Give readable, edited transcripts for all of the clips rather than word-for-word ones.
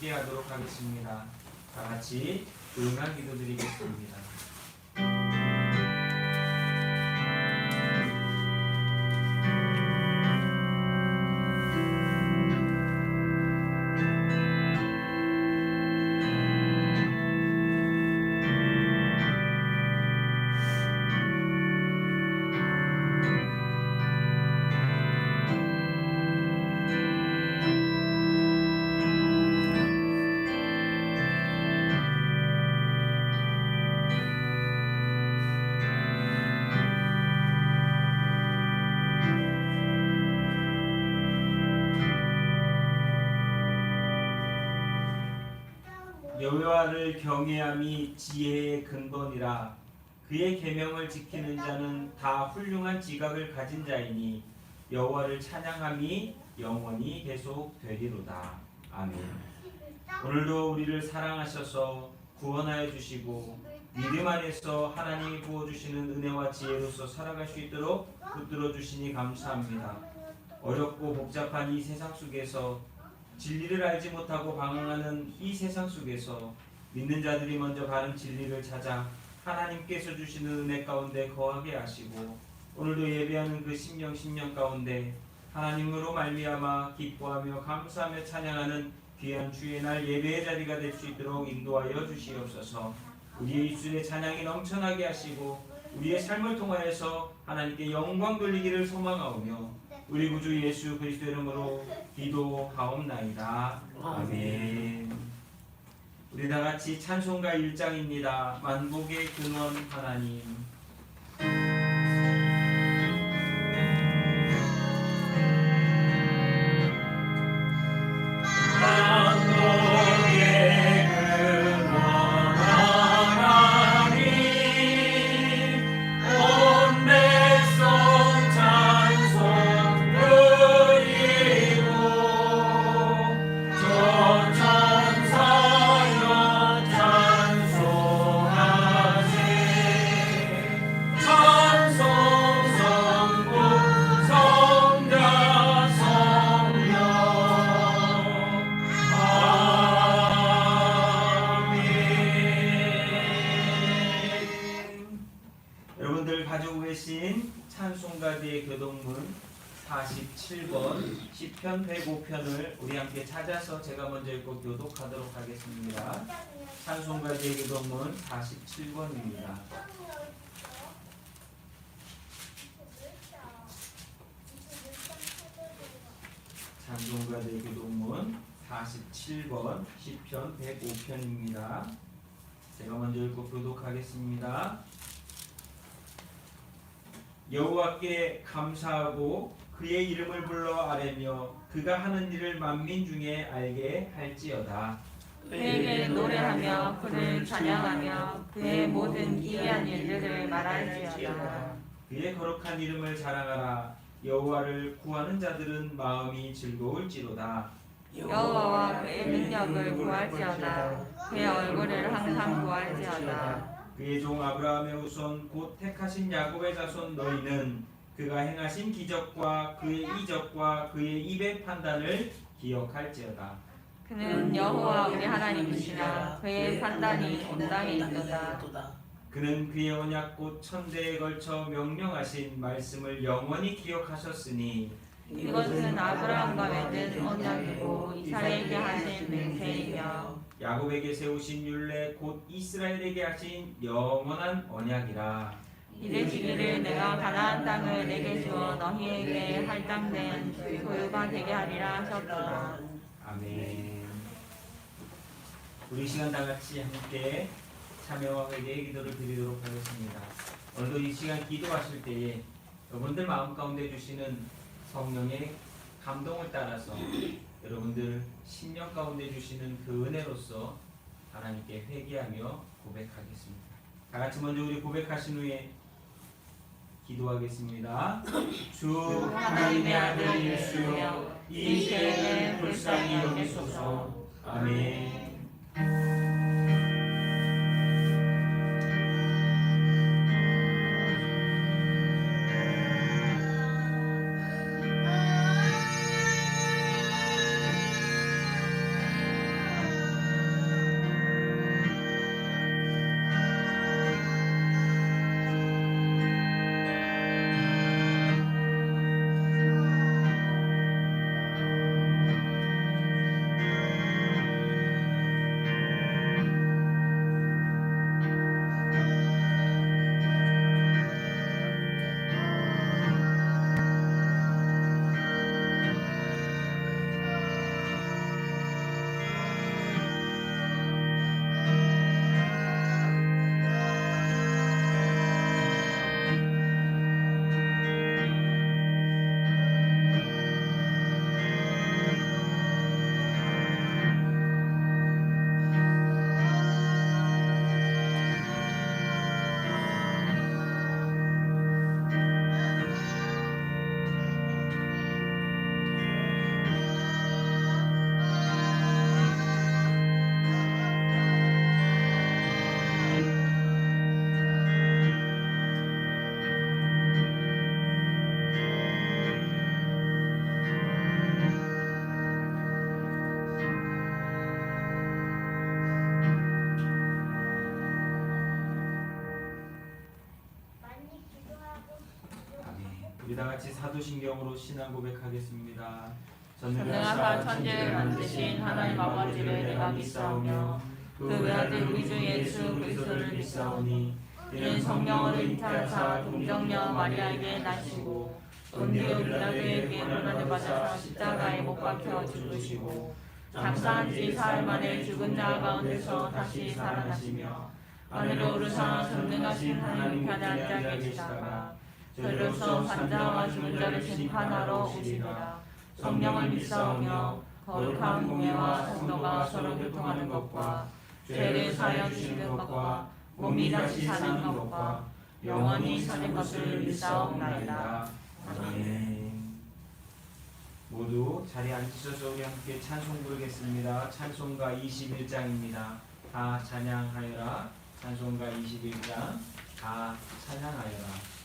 함께 하도록 하겠습니다. 다 같이 조용한 기도 드리겠습니다. 여호와를 경외함이 지혜의 근본이라. 그의 계명을 지키는 자는 다 훌륭한 지각을 가진 자이니 여호와를 찬양함이 영원히 계속되리로다. 아멘. 오늘도 우리를 사랑하셔서 구원하여 주시고 믿음 안에서 하나님이 부어주시는 은혜와 지혜로서 살아갈 수 있도록 붙들어 주시니 감사합니다. 어렵고 복잡한 이 세상 속에서 진리를 알지 못하고 방황하는 이 세상 속에서 믿는 자들이 먼저 바른 진리를 찾아 하나님께서 주시는 은혜 가운데 거하게 하시고 오늘도 예배하는 그 심령 가운데 하나님으로 말미암아 기뻐하며 감사하며 찬양하는 귀한 주의 날 예배의 자리가 될 수 있도록 인도하여 주시옵소서. 우리의 입술에 찬양이 넘쳐나게 하시고 우리의 삶을 통하여서 하나님께 영광 돌리기를 소망하오며 우리 구주 예수 그리스도 이름으로 기도하옵나이다. 아멘. 우리 다 같이 찬송가 1장입니다. 만복의 근원 하나님. 찬송가지의 교동문 47번 시편 105편을 우리 함께 찾아서 제가 먼저 읽고 교독하도록 하겠습니다. 찬송가지의 교동문 47번입니다. 찬송가지의 교동문 47번 시편 105편입니다. 제가 먼저 읽고 교독하겠습니다. 여호와께 감사하고 그의 이름을 불러 아뢰며 그가 하는 일을 만민 중에 알게 할지어다. 그에게 노래하며 그를 찬양하며 그의 모든 기이한 일들을 말할지어다. 그의 거룩한 이름을 자랑하라. 여호와를 구하는 자들은 마음이 즐거울지로다. 여호와와 그의 능력을 구할지어다. 그의 얼굴을 항상 구할지어다. 그의 종 아브라함의 후손 곧 택하신 야곱의 자손 너희는 그가 행하신 기적과 그의 이적과 그의 입의 판단을 기억할지어다. 그는 여호와 우리 하나님이시라. 그의 판단이 온 땅에 있도다. 그는 그의 언약 곧 천대에 걸쳐 명령하신 말씀을 영원히 기억하셨으니 이것은 아브라함과 맺은 언약이고 이삭에게 하신 맹세이며 야곱에게 세우신 율례 곧 이스라엘에게 하신 영원한 언약이라. 이르시기를 내가 가나안 땅을 내게 주어 너희에게 할당된 소유가 되게 하리라 하셨도다. 아멘. 우리 시간 다 같이 함께 참여와 회개의 기도를 드리도록 하겠습니다. 오늘도 이 시간 기도하실 때에 여러분들 마음 가운데 주시는 성령의 감동을 따라서 여러분들 심령 가운데 주시는 그 은혜로서 하나님께 회개하며 고백하겠습니다. 다 같이 먼저 우리 고백하신 후에 기도하겠습니다. 주 하나님의 아들 예수여 이 시대에 불쌍히 여기소서. 아멘. 우리 다 같이 사도신경으로 신앙 고백하겠습니다. 전능하사 천지를 만드신 하나님 아버지를 내가 믿사오며 그 외아들 우리 주 예수 그리스도를 믿사오니 이는 성령으로 잉태하사 동정녀 마리아에게 나시고 본디오 빌라도의 고난을 받아사 십자가에 못 박혀 죽으시고 장사한 지 사흘 만에 죽은 자 가운데서 다시 살아나시며 하늘로 오르사 전능하신 하나님 편에 앉아 계시다가 저희로서 산자와 죽은 자를 심판하러 오시리라. 성령을 믿사오며 거룩한 공예와 성도가 서로 교통하는 것과 죄를 사하여 주시는 것과 몸이 다시 사는 것과 영원히 사는 것을 믿사옵나이다. 아멘. 모두 자리에 앉으셔서 우리 함께 찬송 부르겠습니다. 찬송가 21장입니다. 다 찬양하여라. 찬송가 21장 다 찬양하여라.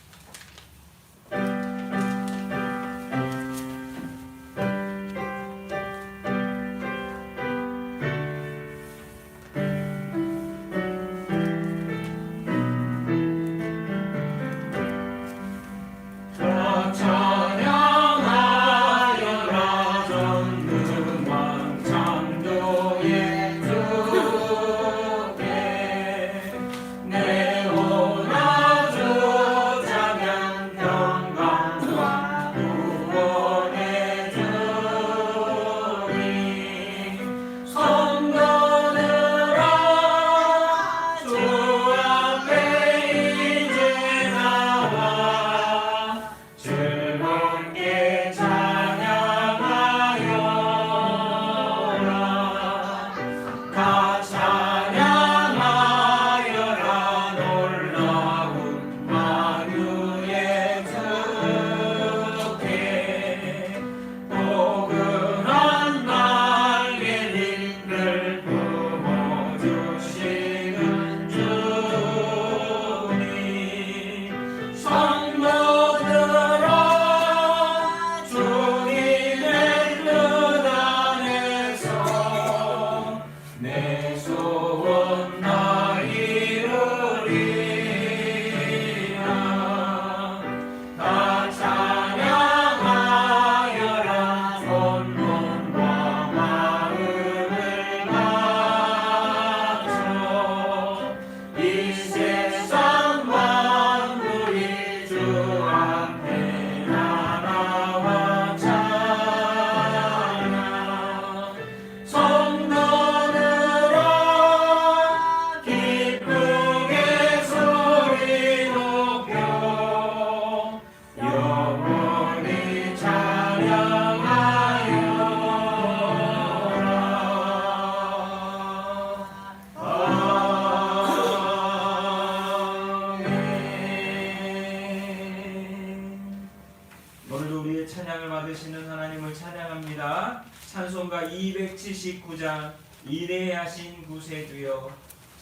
찬송가 279장 인내하신 구세주여.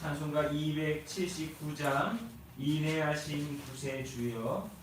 찬송가 279장 인내하신 구세주여.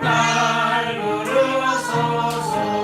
날 부르소서.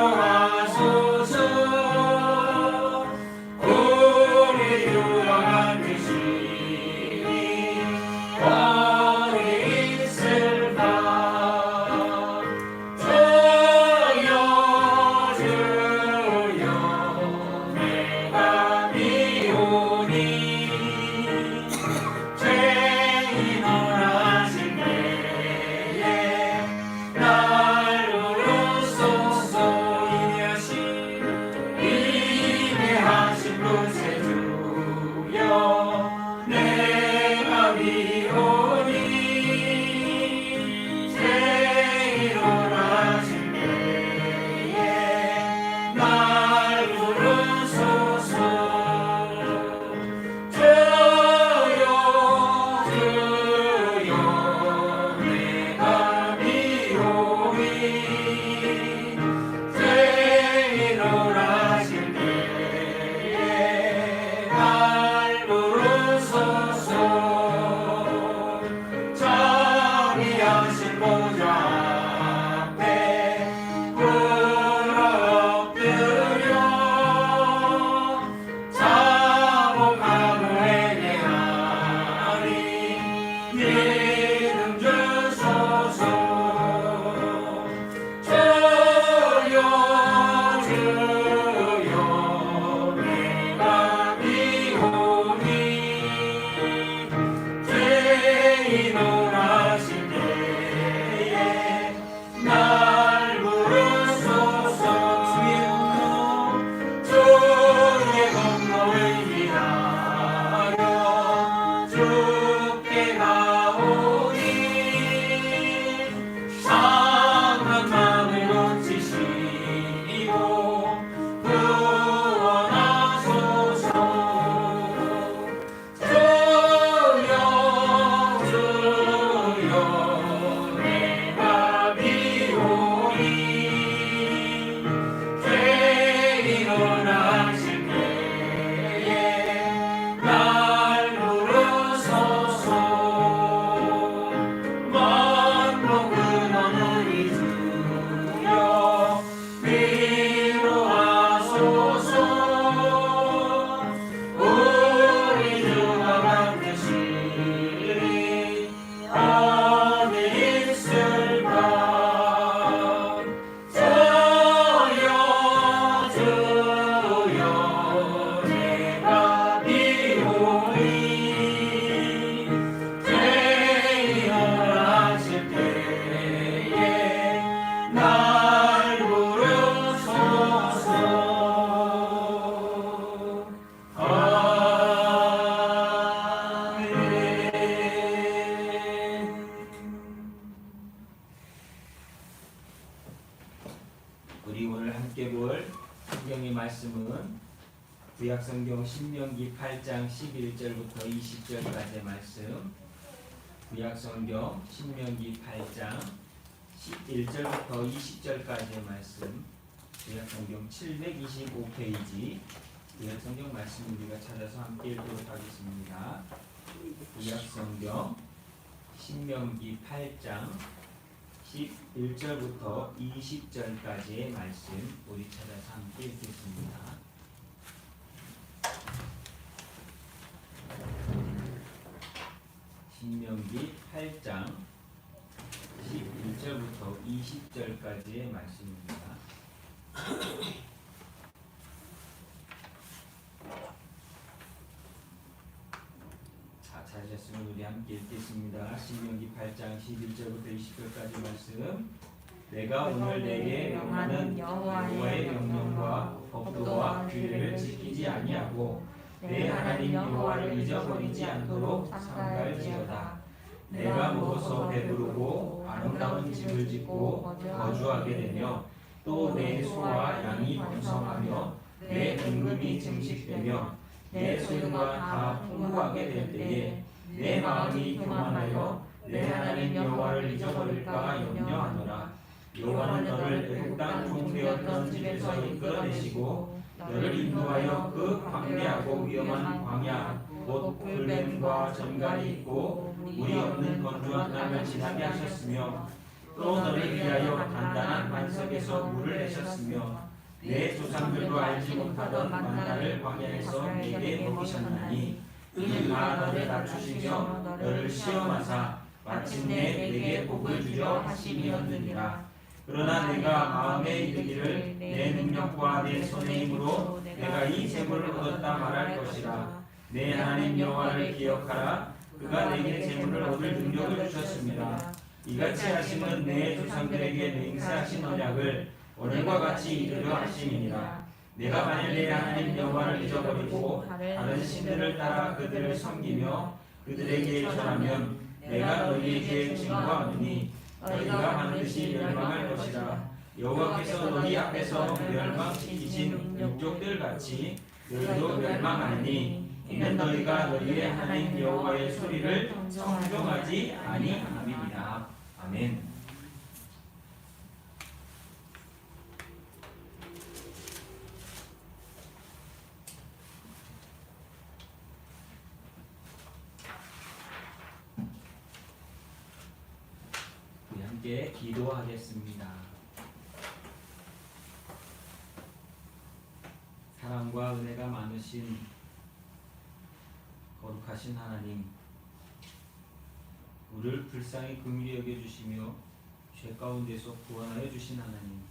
위로하소서. 우리 주와 같으시 어디 있을까. 주여 주여 내가 비오니 죄인 원하실 때에 날 부르소서. 인내하신 구세주여 내가 비오니 죄인 원하실 때에 날 부르소서. 주여 주여 내가 비오니 죄인 원하실 때에 날 부르소서. 정의하신 보좌 앞에 꿇어 엎드려 자복하고 회개하리. 믿음 주소서. 주여 주여 내가 비오니 죄인 원하실 때에 날 부르소서. 주의 공로를 위하여 주께 나오니 상한 마음을 고치시고 구원하소서. 주여 주여 내가 비오니 죄인 원하실 때에 날 부르소서. 먼 목은 어느 이주여 위로하소서. 우리 주와 같으시리 어디 있을까. 주여 주여 내가 비오니 죄인 원하실 때에 날 부르소서. 아멘. 우리 오늘 함께 볼 성경의 말씀은 구약성경 신명기 8장 11절부터 20절까지의 말씀. 구약성경 신명기 8장 11절부터 20절까지의 말씀. 구약성경 725페이지 구약성경 말씀 우리가 찾아서 함께 읽도록 하겠습니다. 구약성경 신명기 8장 11절부터 20절까지의 말씀 우리 찾아서 함께 읽겠습니다. 신명기 8장 11절부터 20절까지의 말씀입니다. 찾으셨으면 우리 함께 읽겠습니다. 신명기 8장 11절부터 20절까지 말씀. 내가 오늘 내게 명하는 여호와의 명령과 법도와 규례를 지키지 아니하고 내 하나님 여호와를 잊어버리지 않도록 삼갈지어다. 내가 먹어서 배부르고 아름다운 집을 짓고 거주하게 되며 또 내 소와 양이 번성하며 내 은금이 증식되며 내 소유가 다 풍부하게 될 때에 내 마음이 교만하여 내 하나님 여호와를 잊어버릴까 염려하노라. 여호와는 너를 애국 땅 종되었던 집에서 이끌어내시고 너를 인도하여 그 광대하고 위험한 광야 곧 불뱀과 전갈이 있고 물이 없는 건조한 땅을 지나게 하셨으며 또 너를 위하여 단단한 반석에서 물을 내셨으며 내 조상들도 알지 못하던 만나를 광야에서 내게 먹이셨나니 이는 다 너를 낮추시며 너를 시험하사 마침내 내게 복을 주려 하심이었느니라. 그러나 내가 마음에 이르기를 내 능력과 내 손의 힘으로 내가 이 재물을 얻었다 말할 것이라. 내 하나님 여호와를 기억하라. 그가 내게 재물을 얻을 능력을 주셨습니다. 이같이 하심은 내 조상들에게 맹세하신 언약을 오늘과 같이 이루려 하심이니라. 내가 만일 내 하나님 여호와를 잊어버리고 다른 신들을 따라 그들을 섬기며 그들에게 절하면 내가 너희에게 증거하노니 너희가 반드시 멸망할 것이라. 여호와께서 너희 앞에서 멸망시키신 민족들 같이 너희도 멸망하니 이는 너희가 너희의 하나님 여호와의 소리를 청종하지 아니함이니라. 아멘. 우리 함께 기도하겠습니다. 사랑과 은혜가 많으신 거룩하신 하나님, 우리를 불쌍히 긍휼히 여겨주시며 죄 가운데서 구원하여 주신 하나님,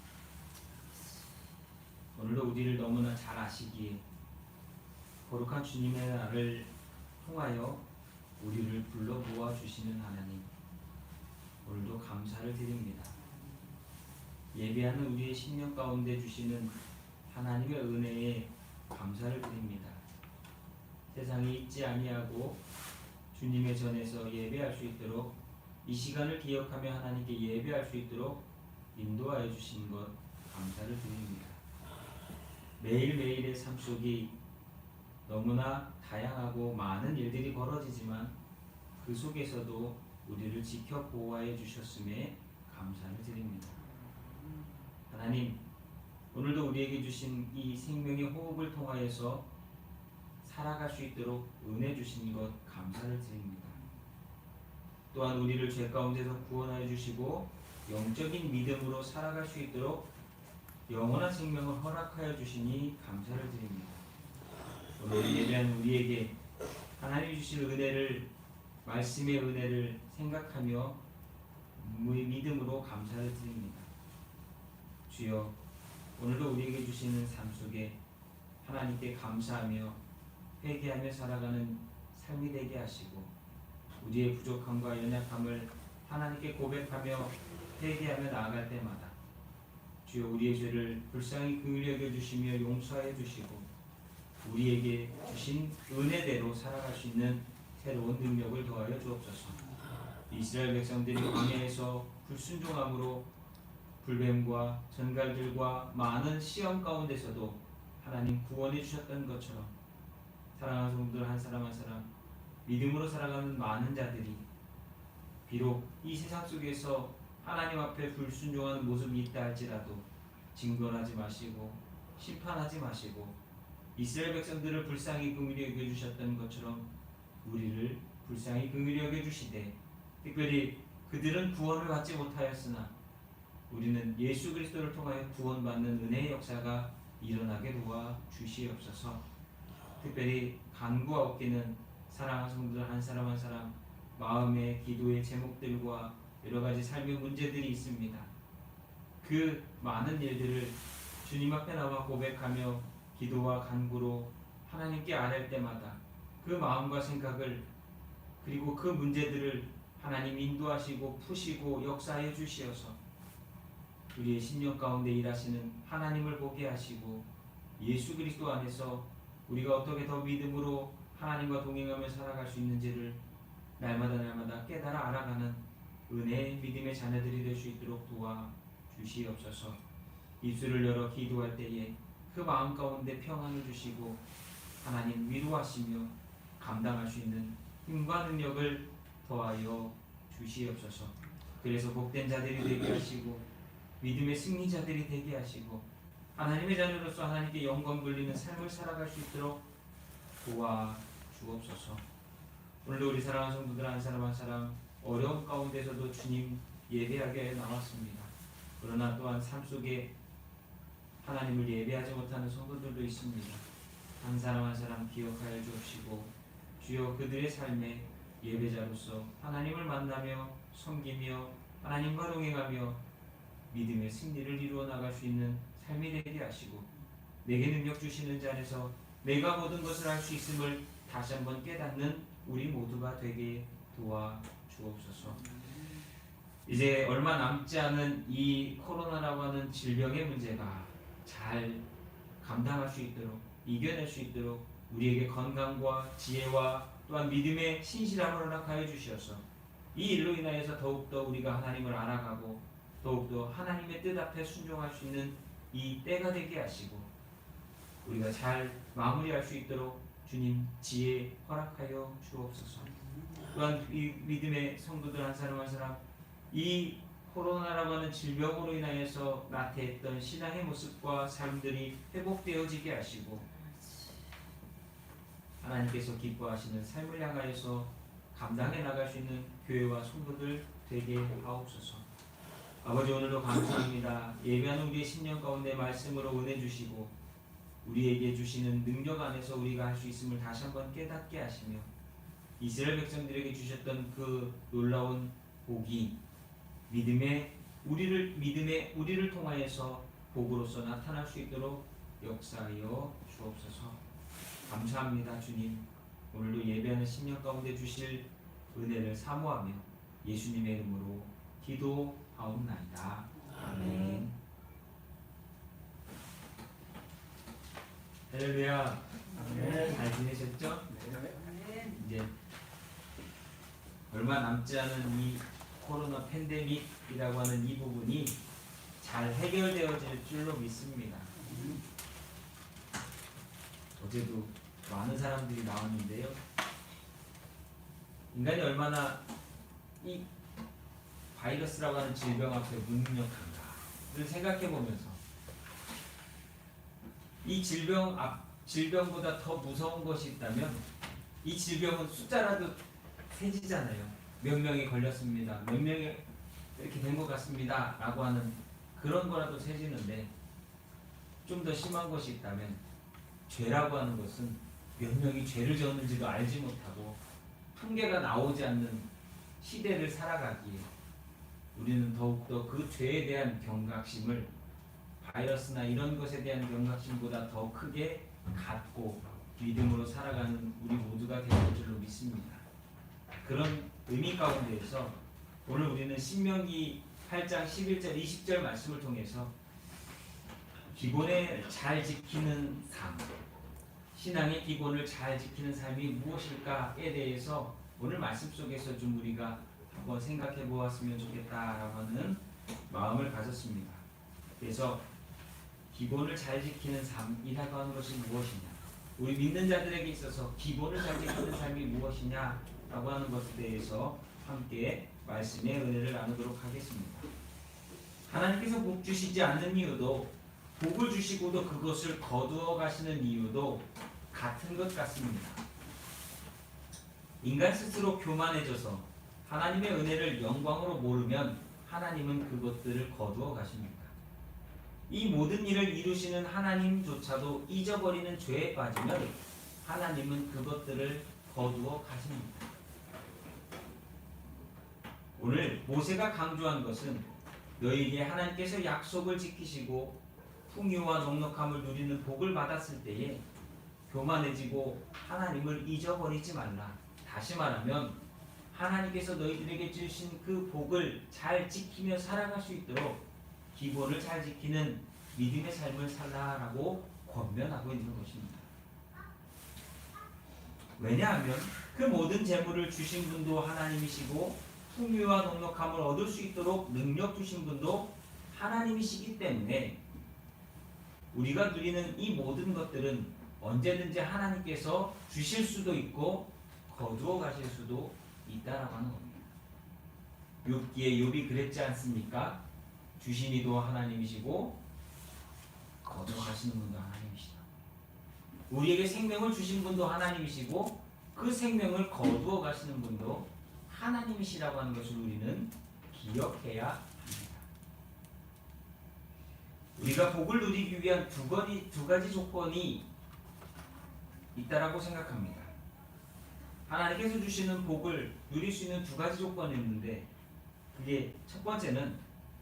오늘도 우리를 너무나 잘 아시기에 거룩한 주님의 날을 통하여 우리를 불러 모아주시는 하나님, 오늘도 감사를 드립니다. 예배하는 우리의 심령 가운데 주시는 하나님의 은혜에 감사를 드립니다. 세상이 잊지 아니하고 주님의 전에서 예배할 수 있도록 이 시간을 기억하며 하나님께 예배할 수 있도록 인도하여 주신 것 감사를 드립니다. 매일매일의 삶 속이 너무나 다양하고 많은 일들이 벌어지지만 그 속에서도 우리를 지켜 보호하여 주셨음에 감사를 드립니다. 하나님, 오늘도 우리에게 주신 이 생명의 호흡을 통하여서 살아갈 수 있도록 은혜 주신 것 감사를 드립니다. 또한 우리를 죄 가운데서 구원하여 주시고 영적인 믿음으로 살아갈 수 있도록 영원한 생명을 허락하여 주시니 감사를 드립니다. 오늘 예배한 우리에게 하나님이 주신 은혜를, 말씀의 은혜를 생각하며 믿음으로 감사를 드립니다. 주여, 오늘도 우리에게 주시는 삶 속에 하나님께 감사하며 회개하며 살아가는 삶이 되게 하시고 우리의 부족함과 연약함을 하나님께 고백하며 회개하며 나아갈 때마다 주여 우리의 죄를 불쌍히 긍휼히 여겨주시며 용서해 주시고 우리에게 주신 은혜대로 살아갈 수 있는 새로운 능력을 더하여 주옵소서. 이스라엘 백성들이 광야에서 불순종함으로 불뱀과 전갈들과 많은 시험 가운데서도 하나님 구원해 주셨던 것처럼 사랑하는 성도들 한 사람 한 사람 믿음으로 살아가는 많은 자들이 비록 이 세상 속에서 하나님 앞에 불순종하는 모습이 있다 할지라도 징벌하지 마시고 심판하지 마시고 이스라엘 백성들을 불쌍히 긍휼히 여겨주셨던 것처럼 우리를 불쌍히 긍휼히 여겨주시되 특별히 그들은 구원을 받지 못하였으나 우리는 예수 그리스도를 통하여 구원받는 은혜의 역사가 일어나게 도와 주시옵소서. 특별히 간구와 얻기는 사랑하는 성도들 한 사람 한 사람 마음의 기도의 제목들과 여러 가지 삶의 문제들이 있습니다. 그 많은 일들을 주님 앞에 나와 고백하며 기도와 간구로 하나님께 아뢰을 때마다 그 마음과 생각을 그리고 그 문제들을 하나님 인도하시고 푸시고 역사해 주시어서 우리의 심령 가운데 일하시는 하나님을 보게 하시고 예수 그리스도 안에서 우리가 어떻게 더 믿음으로 하나님과 동행하며 살아갈 수 있는지를 날마다 깨달아 알아가는 은혜의 믿음의 자녀들이 될 수 있도록 도와 주시옵소서. 입술을 열어 기도할 때에 그 마음 가운데 평안을 주시고 하나님 위로하시며 감당할 수 있는 힘과 능력을 더하여 주시옵소서. 그래서 복된 자들이 되게 하시고 믿음의 승리자들이 되게 하시고 하나님의 자녀로서 하나님께 영광 돌리는 삶을 살아갈 수 있도록 도와 주옵소서. 오늘도 우리 사랑하는 성도들 한 사람 한 사람 어려움 가운데서도 주님 예배하게 나왔습니다. 그러나 또한 삶 속에 하나님을 예배하지 못하는 성도들도 있습니다. 한 사람 한 사람 기억하여 주옵시고 주여 그들의 삶에 예배자로서 하나님을 만나며 섬기며 하나님과 동행하며 믿음의 승리를 이루어 나갈 수 있는 삶이 되게 하시고 내게 능력 주시는 자 안에서 내가 모든 것을 할 수 있음을 다시 한번 깨닫는 우리 모두가 되게 도와 주옵소서. 이제 얼마 남지 않은 이 코로나라고 하는 질병의 문제가 잘 감당할 수 있도록 이겨낼 수 있도록 우리에게 건강과 지혜와 또한 믿음의 신실함을 허락하여 주시어서 이 일로 인하여서 더욱더 우리가 하나님을 알아가고 더욱더 하나님의 뜻 앞에 순종할 수 있는 이 때가 되게 하시고 우리가 잘 마무리할 수 있도록 주님 지혜 허락하여 주옵소서. 또한 이 믿음의 성도들 한 사람 한 사람 이 코로나라고 하는 질병으로 인하여서 나태했던 신앙의 모습과 삶들이 회복되어지게 하시고 하나님께서 기뻐하시는 삶을 향하여서 감당해 나갈 수 있는 교회와 성도들 되게 하옵소서. 아버지 오늘도 감사합니다. 예배하는 우리의 10년 가운데 말씀으로 은혜 주시고 우리에게 주시는 능력 안에서 우리가 할 수 있음을 다시 한번 깨닫게 하시며 이스라엘 백성들에게 주셨던 그 놀라운 복이 믿음의 우리를 통하여서 복으로서 나타날 수 있도록 역사하여 주옵소서. 감사합니다 주님. 오늘도 예배하는 10년 가운데 주실 은혜를 사모하며 예수님의 이름으로 기도하옵나이다. 아멘. 할렐루야. 잘 지내셨죠? 이제 얼마 남지 않은 이 코로나 팬데믹이라고 하는 이 부분이 잘 해결되어질 줄로 믿습니다. 어제도 많은 사람들이 나왔는데요. 인간이 얼마나 이 바이러스라고 하는 질병 앞에 무능력한가를 생각해 보면서 이 질병보다 더 무서운 것이 있다면 이 질병은 숫자라도 세지잖아요. 몇 명이 걸렸습니다. 몇 명이 이렇게 된 것 같습니다. 라고 하는 그런 거라도 세지는데 좀 더 심한 것이 있다면 죄라고 하는 것은 몇 명이 죄를 지었는지도 알지 못하고 통계가 나오지 않는 시대를 살아가기에 우리는 더욱더 그 죄에 대한 경각심을 바이러스나 이런 것에 대한 경각심보다 더 크게 갖고 믿음으로 살아가는 우리 모두가 될 줄로 믿습니다. 그런 의미 가운데에서 오늘 우리는 신명기 8장 11절 20절 말씀을 통해서 기본을 잘 지키는 삶, 신앙의 기본을 잘 지키는 삶이 무엇일까에 대해서 오늘 말씀 속에서 좀 우리가 한번 생각해 보았으면 좋겠다라고 하는 마음을 가졌습니다. 그래서 기본을 잘 지키는 삶이라고 하는 것이 무엇이냐, 우리 믿는 자들에게 있어서 기본을 잘 지키는 삶이 무엇이냐라고 하는 것에 대해서 함께 말씀의 은혜를 나누도록 하겠습니다. 하나님께서 복 주시지 않는 이유도 복을 주시고도 그것을 거두어 가시는 이유도 같은 것 같습니다. 인간 스스로 교만해져서 하나님의 은혜를 영광으로 모르면 하나님은 그것들을 거두어 가십니다. 이 모든 일을 이루시는 하나님조차도 잊어버리는 죄에 빠지면 하나님은 그것들을 거두어 가십니다. 오늘 모세가 강조한 것은 너희에게 하나님께서 약속을 지키시고 풍요와 넉넉함을 누리는 복을 받았을 때에 교만해지고 하나님을 잊어버리지 말라. 다시 말하면 하나님께서 너희들에게 주신 그 복을 잘 지키며 살아갈 수 있도록 기본을 잘 지키는 믿음의 삶을 살라라고 권면하고 있는 것입니다. 왜냐하면 그 모든 재물을 주신 분도 하나님이시고 풍요와 넉넉함을 얻을 수 있도록 능력 주신 분도 하나님이시기 때문에 우리가 누리는 이 모든 것들은 언제든지 하나님께서 주실 수도 있고 거두어 가실 수도 있다라고 하는 겁니다. 욥기에 욥이 그랬지 않습니까? 주신 이도 하나님이시고 거두어 가시는 분도 하나님이시다. 우리에게 생명을 주신 분도 하나님이시고 그 생명을 거두어 가시는 분도 하나님이시라고 하는 것을 우리는 기억해야 합니다. 우리가 복을 누리기 위한 두 가지 조건이 있다라고 생각합니다. 하나님께서 주시는 복을 누릴 수 있는 두 가지 조건이 있는데, 그게 첫 번째는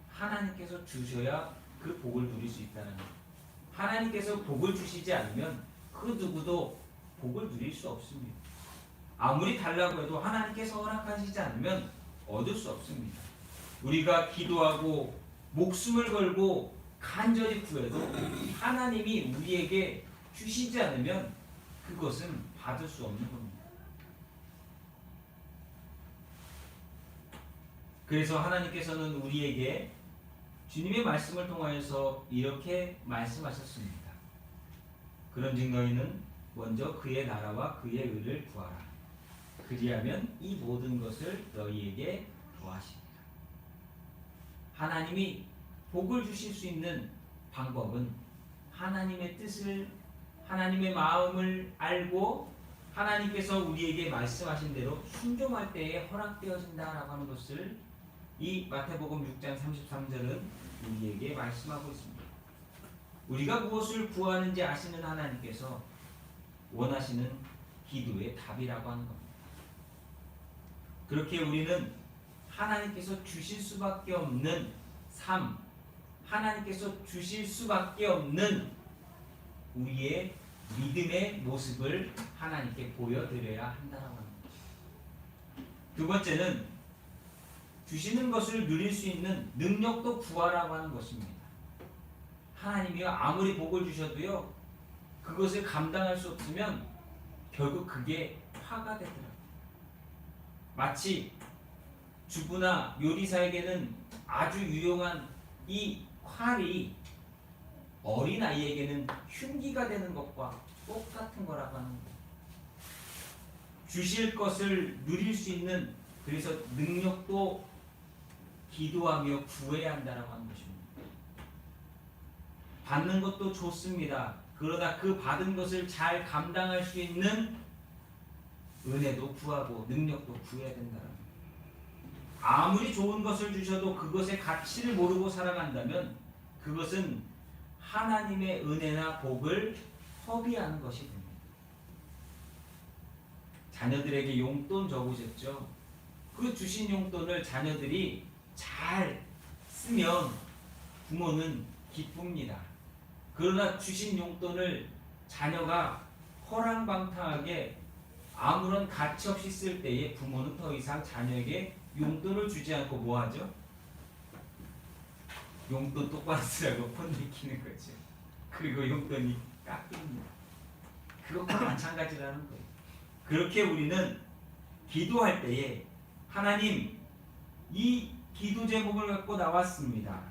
하나님께서 주셔야 그 복을 누릴 수 있다는 것. 하나님께서 복을 주시지 않으면 그 누구도 복을 누릴 수 없습니다. 아무리 달라고 해도 하나님께서 허락하시지 않으면 얻을 수 없습니다. 우리가 기도하고 목숨을 걸고 간절히 구해도 하나님이 우리에게 주시지 않으면 그것은 받을 수 없는 겁니다. 그래서 하나님께서는 우리에게 주님의 말씀을 통하여서 이렇게 말씀하셨습니다. 그런즉 너희는 먼저 그의 나라와 그의 의를 구하라. 그리하면 이 모든 것을 너희에게 더하시리라. 하나님이 복을 주실 수 있는 방법은 하나님의 뜻을, 하나님의 마음을 알고 하나님께서 우리에게 말씀하신 대로 순종할 때에 허락되어진다라고 하는 것을 이 마태복음 6장 33절은 우리에게 말씀하고 있습니다. 우리가 무엇을 구하는지 아시는 하나님께서 원하시는 기도의 답이라고 하는 겁니다. 그렇게 우리는 하나님께서 주실 수밖에 없는 삶, 하나님께서 주실 수밖에 없는 우리의 믿음의 모습을 하나님께 보여드려야 한다라고 합니다. 두 번째는 주시는 것을 누릴 수 있는 능력도 구하라고 하는 것입니다. 하나님이 아무리 복을 주셔도요, 그것을 감당할 수 없으면 결국 그게 화가 되더라고요. 마치 주부나 요리사에게는 아주 유용한 이 칼이 어린아이에게는 흉기가 되는 것과 똑같은 거라고 하는 거예요. 주실 것을 누릴 수 있는, 그래서 능력도 기도하며 구해야 한다라고 하는 것입니다. 받는 것도 좋습니다. 그러나 그 받은 것을 잘 감당할 수 있는 은혜도 구하고 능력도 구해야 된다는 거예요. 아무리 좋은 것을 주셔도 그것의 가치를 모르고 살아간다면 그것은 하나님의 은혜나 복을 허비하는 것이 됩니다. 자녀들에게 용돈 적으셨죠? 그 주신 용돈을 자녀들이 잘 쓰면 부모는 기쁩니다. 그러나 주신 용돈을 자녀가 허랑방탕하게 아무런 가치 없이 쓸 때에 부모는 더 이상 자녀에게 용돈을 주지 않고 뭐하죠? 용돈 똑바로 쓰라고 폰 내키는 거죠. 그리고 용돈이 깎입니다. 그것과 마찬가지라는 거예요. 그렇게 우리는 기도할 때에 하나님, 이 기도 제목을 갖고 나왔습니다.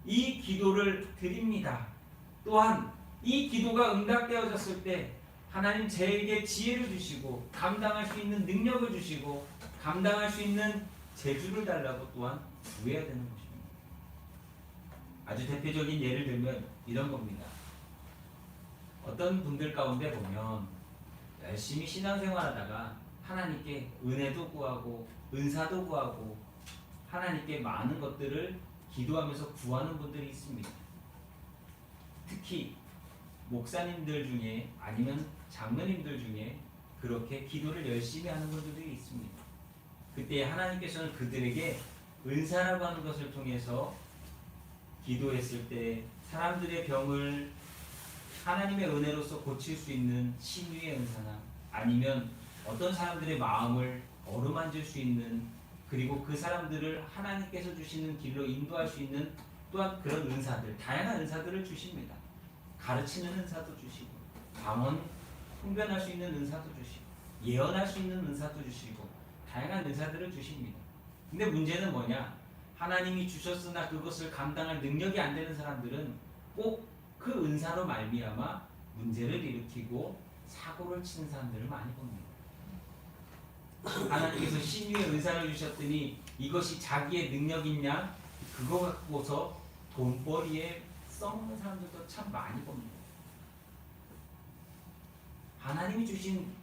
이 기도를 드립니다. 또한 이 기도가 응답되어졌을 때 하나님 저에게 지혜를 주시고 감당할 수 있는 능력을 주시고 감당할 수 있는 재주를 달라고 또한 구해야 되는 것입니다. 아주 대표적인 예를 들면 이런 겁니다. 어떤 분들 가운데 보면 열심히 신앙생활하다가 하나님께 은혜도 구하고 은사도 구하고 하나님께 많은 것들을 기도하면서 구하는 분들이 있습니다. 특히 목사님들 중에 아니면 장로님들 중에 그렇게 기도를 열심히 하는 분들이 있습니다. 그때 하나님께서는 그들에게 은사라고 하는 것을 통해서 기도했을 때 사람들의 병을 하나님의 은혜로서 고칠 수 있는 신유의 은사나 아니면 어떤 사람들의 마음을 어루만질 수 있는, 그리고 그 사람들을 하나님께서 주시는 길로 인도할 수 있는 또한 그런 은사들, 다양한 은사들을 주십니다. 가르치는 은사도 주시고 방언 통변할 수 있는 은사도 주시고 예언할 수 있는 은사도 주시고 다양한 은사들을 주십니다. 근데 문제는 뭐냐? 하나님이 주셨으나 그것을 감당할 능력이 안 되는 사람들은 꼭 그 은사로 말미암아 문제를 일으키고 사고를 치는 사람들을 많이 봅니다. 하나님께서 신유의 은사를 주셨더니 이것이 자기의 능력이냐? 그거 갖고서 돈벌이에 써먹는 사람들도 참 많이 봅니다. 하나님이 주신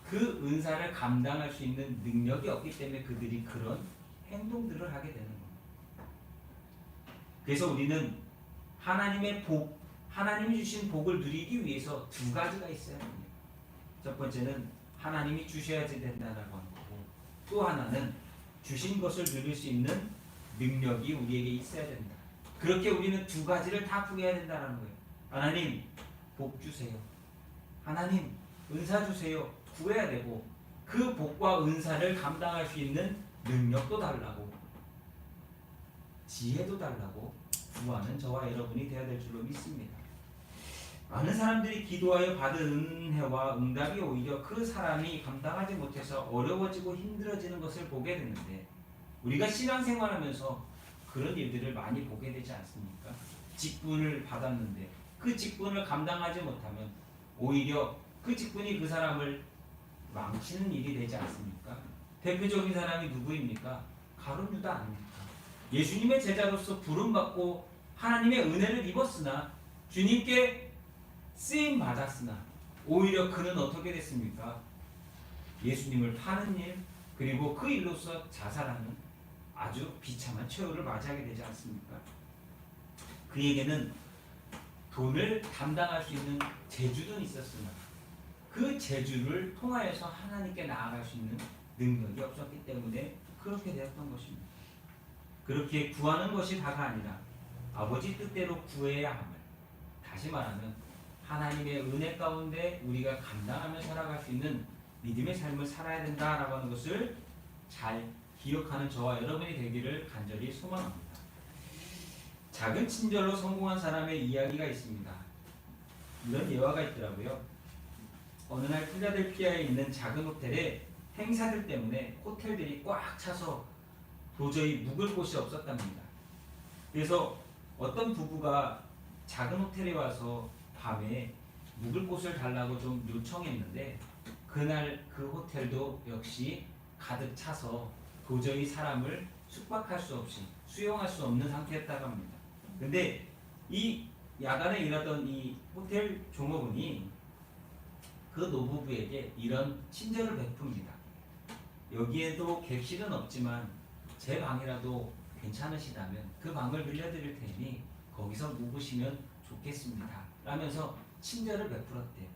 그 은사를 감당할 수 있는 능력이 없기 때문에 그들이 그런 행동들을 하게 되는 겁니다. 그래서 우리는 하나님의 복, 하나님이 주신 복을 누리기 위해서 두 가지가 있어야 합니다. 첫 번째는 하나님이 주셔야 된다라고 하는 거고, 또 하나는 주신 것을 누릴 수 있는 능력이 우리에게 있어야 된다. 그렇게 우리는 두 가지를 다 구해야 된다는 거예요. 하나님 복 주세요. 하나님 은사 주세요. 구해야 되고, 그 복과 은사를 감당할 수 있는 능력도 달라고, 지혜도 달라고 구하는 저와 여러분이 되어야 될 줄로 믿습니다. 많은 사람들이 기도하여 받은 은혜와 응답이 오히려 그 사람이 감당하지 못해서 어려워지고 힘들어지는 것을 보게 되는데, 우리가 신앙생활하면서 그런 일들을 많이 보게 되지 않습니까? 직분을 받았는데 그 직분을 감당하지 못하면 오히려 그 직분이 그 사람을 망치는 일이 되지 않습니까? 대표적인 사람이 누구입니까? 가룟 유다 아닙니까? 예수님의 제자로서 부름받고 하나님의 은혜를 입었으나, 주님께 쓰임 받았으나 오히려 그는 어떻게 됐습니까? 예수님을 파는 일, 그리고 그 일로서 자살하는 아주 비참한 최후를 맞이하게 되지 않습니까? 그에게는 돈을 감당할 수 있는 재주는 있었으나 그 재주를 통하여서 하나님께 나아갈 수 있는 능력이 없었기 때문에 그렇게 되었던 것입니다. 그렇게 구하는 것이 다가 아니라 아버지 뜻대로 구해야 함을, 다시 말하면 하나님의 은혜 가운데 우리가 감당하며 살아갈 수 있는 믿음의 삶을 살아야 된다라고 하는 것을 잘 기억하는 저와 여러분이 되기를 간절히 소망합니다. 작은 친절로 성공한 사람의 이야기가 있습니다. 이런 예화가 있더라고요. 어느 날 필라델피아에 있는 작은 호텔에 행사들 때문에 호텔들이 꽉 차서 도저히 묵을 곳이 없었답니다. 그래서 어떤 부부가 작은 호텔에 와서 밤에 묵을 곳을 달라고 좀 요청했는데, 그날 그 호텔도 역시 가득 차서 도저히 사람을 숙박할 수 없이 수용할 수 없는 상태였다고 합니다. 근데 이 야간에 일하던 이 호텔 종업원이 그 노부부에게 이런 친절을 베풉니다. 여기에도 객실은 없지만 제 방이라도 괜찮으시다면 그 방을 빌려드릴 테니 거기서 묵으시면 좋겠습니다 라면서 친절을 베풀었대요.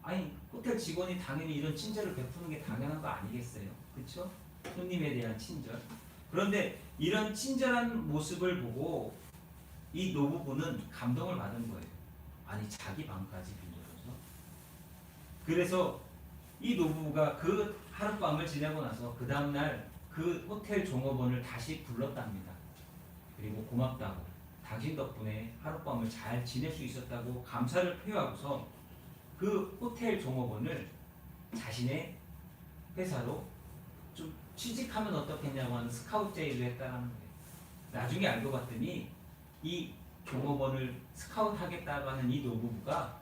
아니, 호텔 직원이 당연히 이런 친절을 베푸는 게 당연한 거 아니겠어요? 그렇죠? 손님에 대한 친절. 그런데 이런 친절한 모습을 보고 이 노부부는 감동을 받은 거예요. 아니, 자기 방까지 빌려줘서. 그래서 이 노부부가 그 하룻밤을 지내고 나서 그 다음날 그 호텔 종업원을 다시 불렀답니다. 그리고 고맙다고, 당신 덕분에 하룻밤을 잘 지낼 수 있었다고 감사를 표하고서 그 호텔 종업원을 자신의 회사로 좀 취직하면 어떻겠냐고 하는 스카우트 제의를 했다는 거예요. 나중에 알고 봤더니 이 종업원을 스카우트 하겠다고 하는 이 노부부가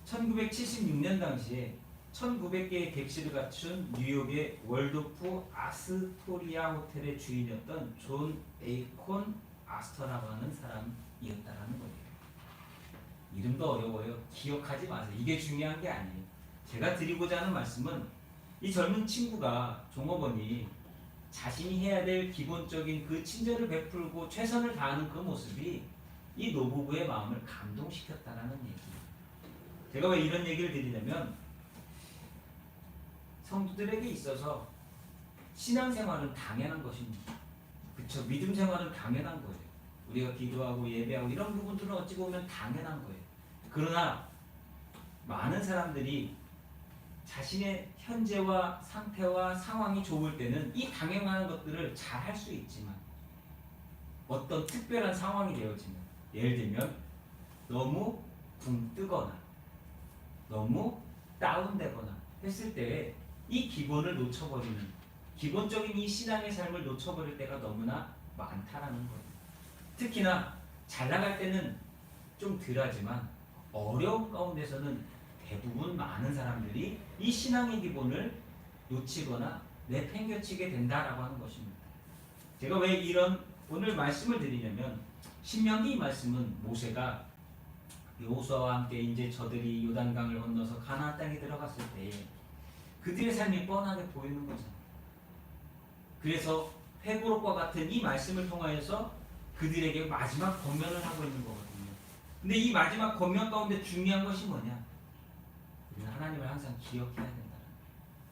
1976년 당시에 1900개의 객실을 갖춘 뉴욕의 월도프 아스토리아 호텔의 주인이었던 존 에이콘 아스터라고 하는 사람이었다라는 거예요. 이름도 어려워요. 기억하지 마세요. 이게 중요한 게 아니에요. 제가 드리고자 하는 말씀은 이 젊은 친구가, 종업원이 자신이 해야 될 기본적인 그 친절을 베풀고 최선을 다하는 그 모습이 이 노부부의 마음을 감동시켰다라는 얘기예요. 제가 왜 이런 얘기를 드리냐면, 성도들에게 있어서 신앙생활은 당연한 것입니다. 그렇죠? 믿음 생활은 당연한 거예요. 우리가 기도하고 예배하고 이런 부분들은 어찌 보면 당연한 거예요. 그러나 많은 사람들이 자신의 현재와 상태와 상황이 좋을 때는 이 당연한 것들을 잘 할 수 있지만, 어떤 특별한 상황이 되어지면, 예를 들면 너무 붕 뜨거나 너무 다운되거나 했을 때에 이 기본을 놓쳐버리는, 기본적인 이 신앙의 삶을 놓쳐버릴 때가 너무나 많다라는 거예요. 특히나 잘 나갈 때는 좀 덜하지만 어려운 가운데서는 대부분 많은 사람들이 이 신앙의 기본을 놓치거나 내팽겨치게 된다라고 하는 것입니다. 제가 왜 이런 오늘 말씀을 드리냐면, 신명기 이 말씀은 모세가 여호수아와 함께 이제 저들이 요단강을 건너서 가나안 땅에 들어갔을 때 그들의 삶이 뻔하게 보이는 거잖아요. 그래서 회고록과 같은 이 말씀을 통하여서 그들에게 마지막 권면을 하고 있는 거거든요. 근데 이 마지막 권면 가운데 중요한 것이 뭐냐? 우리는 하나님을 항상 기억해야 된다.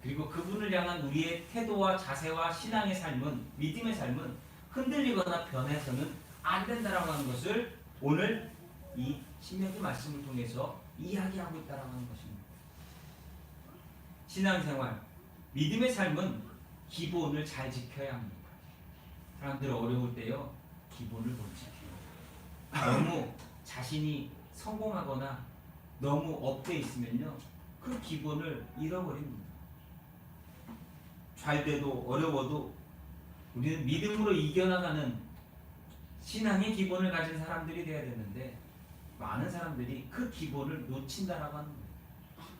그리고 그분을 향한 우리의 태도와 자세와 신앙의 삶은, 믿음의 삶은 흔들리거나 변해서는 안 된다라고 하는 것을 오늘 이 신명기 말씀을 통해서 이야기하고 있다라고 하는 것입니다. 신앙생활, 믿음의 삶은 기본을 잘 지켜야 합니다. 사람들 어려울 때요, 기본을 못 지켜요. 너무 자신이 성공하거나 너무 업돼 있으면요, 그 기본을 잃어버립니다. 잘 돼도 어려워도 우리는 믿음으로 이겨나가는 신앙의 기본을 가진 사람들이 되어야 되는데, 많은 사람들이 그 기본을 놓친다라고 하는 거예요.